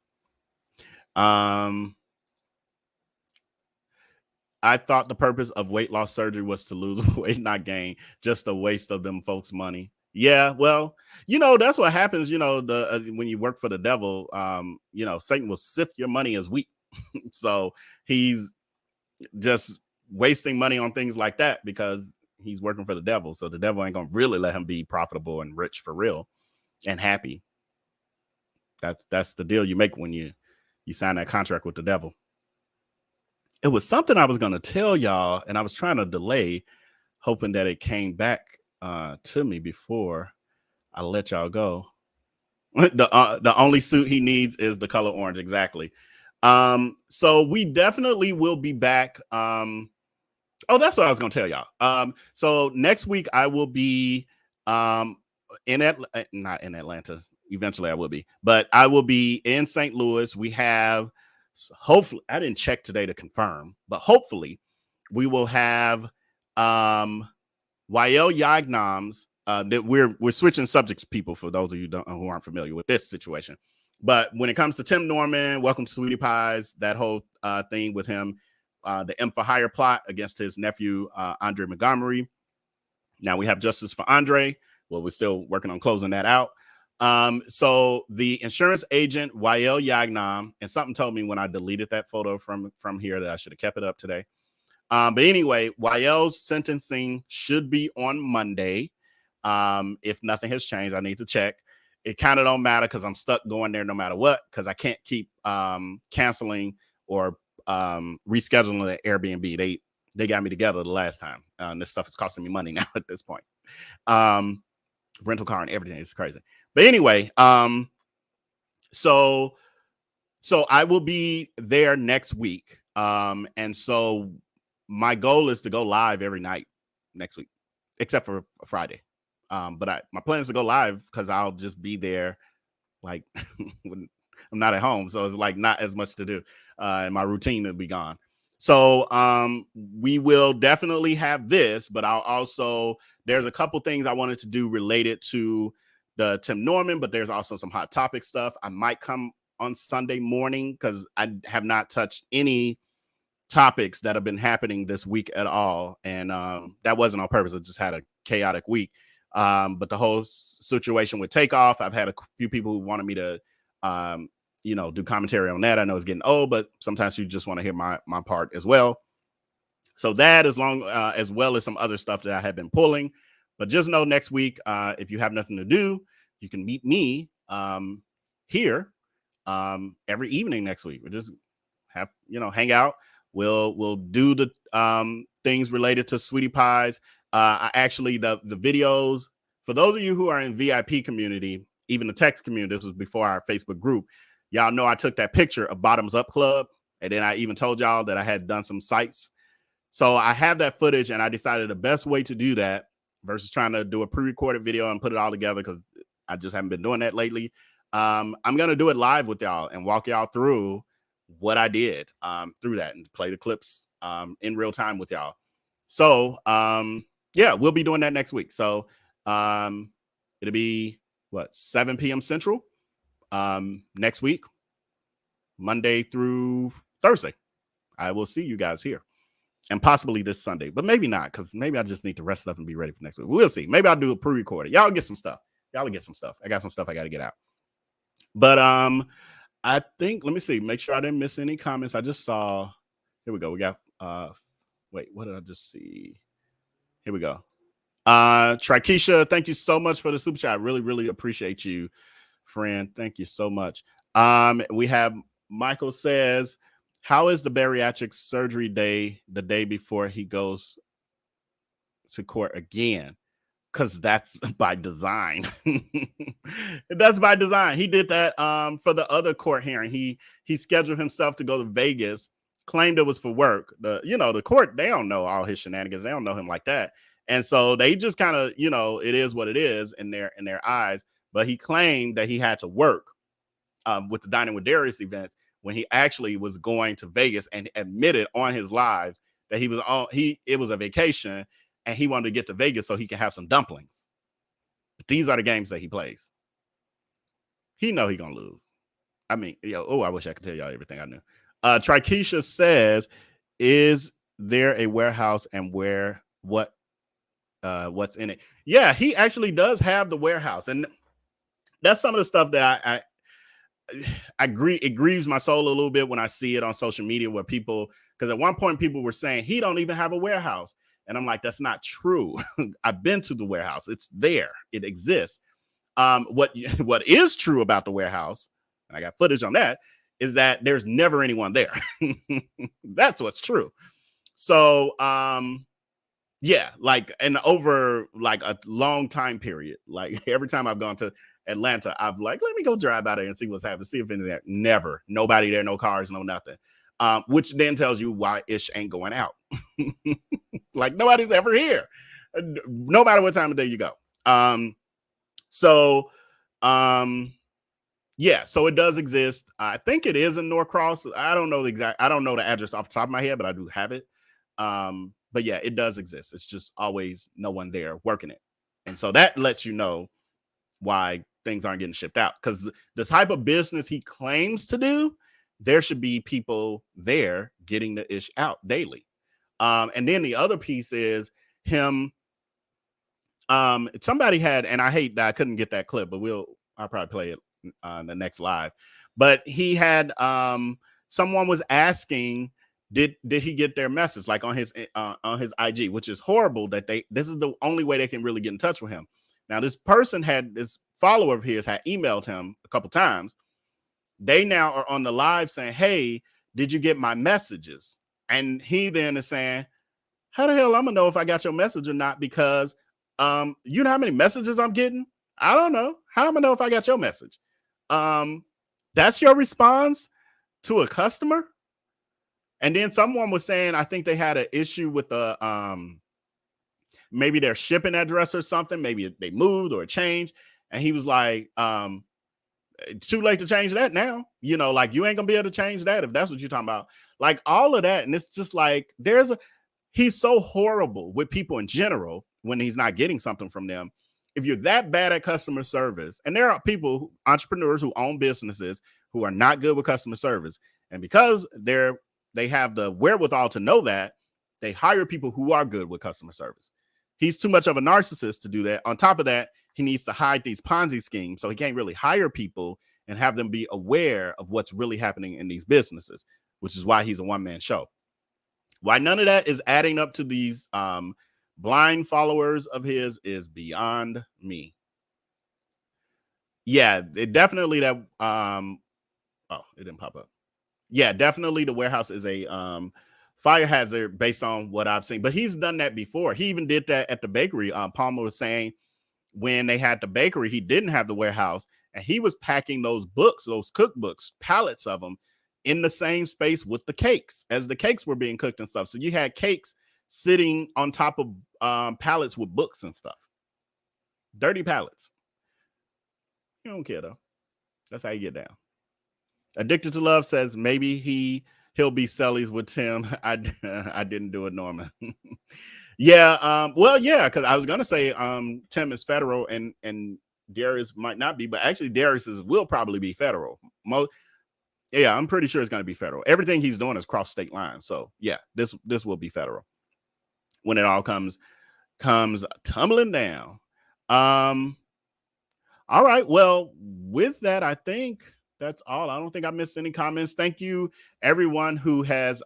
I thought the purpose of weight loss surgery was to lose weight, not gain. Just a waste of them folks' money. Yeah, well, that's what happens. When you work for the devil, Satan will sift your money as wheat. So he's just wasting money on things like that because he's working for the devil. So the devil ain't gonna really let him be profitable and rich for real and happy. That's the deal you make when you sign that contract with the devil. It was something I was going to tell y'all, and I was trying to delay, hoping that it came back to me before I let y'all go. The only suit he needs is the color orange. Exactly. So we definitely will be back. Oh, that's what I was going to tell y'all. So next week I will be not in Atlanta. Eventually I will be, but I will be in St. Louis. We have, hopefully, I didn't check today to confirm, but hopefully we will have YL Yagnams. That we're switching subjects, people, for those of you who aren't familiar with this situation. But when it comes to Tim Norman, Welcome to Sweetie Pies, that whole thing with him, the M for Hire plot against his nephew, Andre Montgomery. Now we have justice for Andre. Well, we're still working on closing that out. So the insurance agent, YL Yagnam, and something told me when I deleted that photo from here that I should have kept it up today. But anyway, YL's sentencing should be on Monday. If nothing has changed, I need to check. It kind of don't matter because I'm stuck going there no matter what, because I can't keep canceling or rescheduling the Airbnb. They got me together the last time. And this stuff is costing me money now at this point. Rental car and everything is crazy. But anyway, so I will be there next week. And so my goal is to go live every night next week, except for Friday. But my plan is to go live because I'll just be there like when I'm not at home. So it's like not as much to do. And my routine will be gone. So we will definitely have this, but there's a couple things I wanted to do related to the Tim Norman, but there's also some hot topic stuff. I might come on Sunday morning because I have not touched any topics that have been happening this week at all. And that wasn't on purpose. I just had a chaotic week. But the whole situation with Takeoff, I've had a few people who wanted me to, do commentary on that. I know it's getting old, but sometimes you just want to hear my part as well. So that as well as some other stuff that I have been pulling. But just know next week, if you have nothing to do, you can meet me here every evening next week. We'll just have, hang out. We'll do the things related to Sweetie Pies. The videos, for those of you who are in VIP community, even the text community, this was before our Facebook group, y'all know I took that picture of Bottoms Up Club. And then I even told y'all that I had done some sites. So I have that footage, and I decided the best way to do that versus trying to do a pre-recorded video and put it all together, because I just haven't been doing that lately. I'm going to do it live with y'all and walk y'all through what I did through that and play the clips in real time with y'all. So, we'll be doing that next week. So it'll be 7 p.m. Central next week, Monday through Thursday. I will see you guys here, and possibly this Sunday, but maybe not, because maybe I just need to rest up and be ready for next week. We'll see. Maybe I'll do a pre-recorded. Y'all get some stuff. I got some stuff I got to get out. But I think, let me see, make sure I didn't miss any comments. I just saw, here we go. We got, wait, what did I just see? Here we go. Trikesha, thank you so much for the super chat. I really, really appreciate you, friend. Thank you so much. We have Michael says, how is the bariatric surgery day the day before he goes to court again? Because that's by design. That's by design. He did that for the other court hearing. He scheduled himself to go to Vegas, claimed it was for work. The court, they don't know all his shenanigans. They don't know him like that. And so they just kind of, it is what it is in their eyes. But he claimed that he had to work with the Dining with Darius events when he actually was going to Vegas, and admitted on his lives that he was on. It was a vacation, and he wanted to get to Vegas so he can have some dumplings. But these are the games that he plays. He know he gonna lose. I mean, I wish I could tell y'all everything I knew. Trikesha says, is there a warehouse and what's in it? Yeah, he actually does have the warehouse. And that's some of the stuff that I agree. It grieves my soul a little bit when I see it on social media where people, because at one point people were saying he don't even have a warehouse. And I'm like, that's not true. I've been to the warehouse. It's there. It exists. What is true about the warehouse, and I got footage on that, is that there's never anyone there. That's what's true. So, yeah, like, and over like a long time period, like every time I've gone to Atlanta, I've like, let me go drive out there and see what's happening, see if anything there. Never, nobody there, no cars, no nothing. Which then tells you why Ish ain't going out. Like nobody's ever here, no matter what time of day you go. Yeah, so it does exist. I think it is in Norcross. I don't know the address off the top of my head, but I do have it. But yeah, it does exist. It's just always no one there working it. And so that lets you know why things aren't getting shipped out. Because the type of business he claims to do, there should be people there getting the ish out daily. And then the other piece is him. Somebody had, and I hate that I couldn't get that clip, but I'll probably play it on the next live. But he had someone was asking, did he get their message, like on his IG, which is horrible that this is the only way they can really get in touch with him. Now, this follower of his had emailed him a couple times. They now are on the live saying, hey, did you get my messages? And he then is saying, how the hell I'm gonna know if I got your message or not? Because you know how many messages I'm getting? I don't know. How am I gonna know if I got your message? That's your response to a customer? And then someone was saying, I think they had an issue with the maybe their shipping address or something. Maybe they moved or changed. And he was like, too late to change that now. You know, like you ain't gonna be able to change that if that's what you're talking about. Like all of that. And it's just like he's so horrible with people in general when he's not getting something from them. If you're that bad at customer service, and there are people, entrepreneurs who own businesses who are not good with customer service, and because they have the wherewithal to know that, they hire people who are good with customer service. He's too much of a narcissist to do that. On top of that, he needs to hide these Ponzi schemes, so he can't really hire people and have them be aware of what's really happening in these businesses, which is why he's a one-man show. Why none of that is adding up to these blind followers of his is beyond me. Yeah, it definitely that it didn't pop up. Yeah, definitely the warehouse is a fire hazard based on what I've seen. But he's done that before. He even did that at the bakery. Palmer was saying when they had the bakery, he didn't have the warehouse, and he was packing those books, those cookbooks, pallets of them, in the same space with the cakes as the cakes were being cooked and stuff. So you had cakes sitting on top of pallets with books and stuff. Dirty pallets. You don't care though. That's how you get down. Addicted to Love says maybe he'll be Sellies with Tim. I didn't do it, Norman. Yeah. Well, yeah, because I was gonna say Tim is federal and Darius might not be, but actually Darius will probably be federal. Yeah, I'm pretty sure it's gonna be federal. Everything he's doing is cross state lines. So yeah, this will be federal when it all comes tumbling down. All right. Well, with that, I think that's all. I don't think I missed any comments. Thank you, everyone who has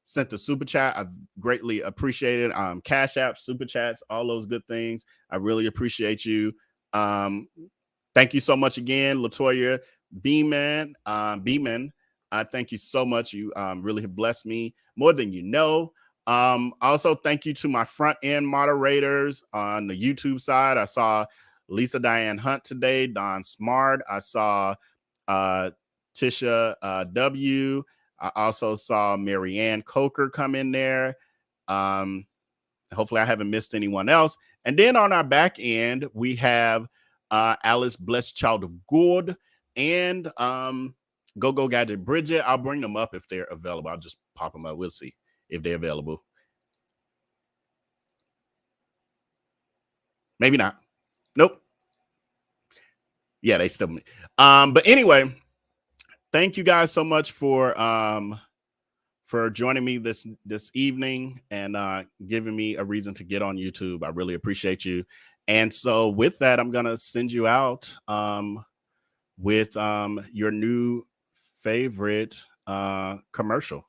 sent the super chat. I've greatly appreciated Cash App, super chats, all those good things. I really appreciate you. Thank you so much again, Latoya Beeman. Thank you so much. You really have blessed me more than you know. Also, thank you to my front end moderators on the YouTube side. I saw Lisa Diane Hunt today, Don Smart. I saw Tisha W. I also saw Marianne Coker come in there. Hopefully I haven't missed anyone else. And then on our back end, we have Alice Blessed Child of Good and Go Gadget Bridget. I'll bring them up if they're available. I'll just pop them up. We'll see if they're available. Maybe not. Nope. Yeah, they still me. But anyway, thank you guys so much for joining me this evening and giving me a reason to get on YouTube. I really appreciate you. And so with that, I'm gonna send you out with your new favorite commercial.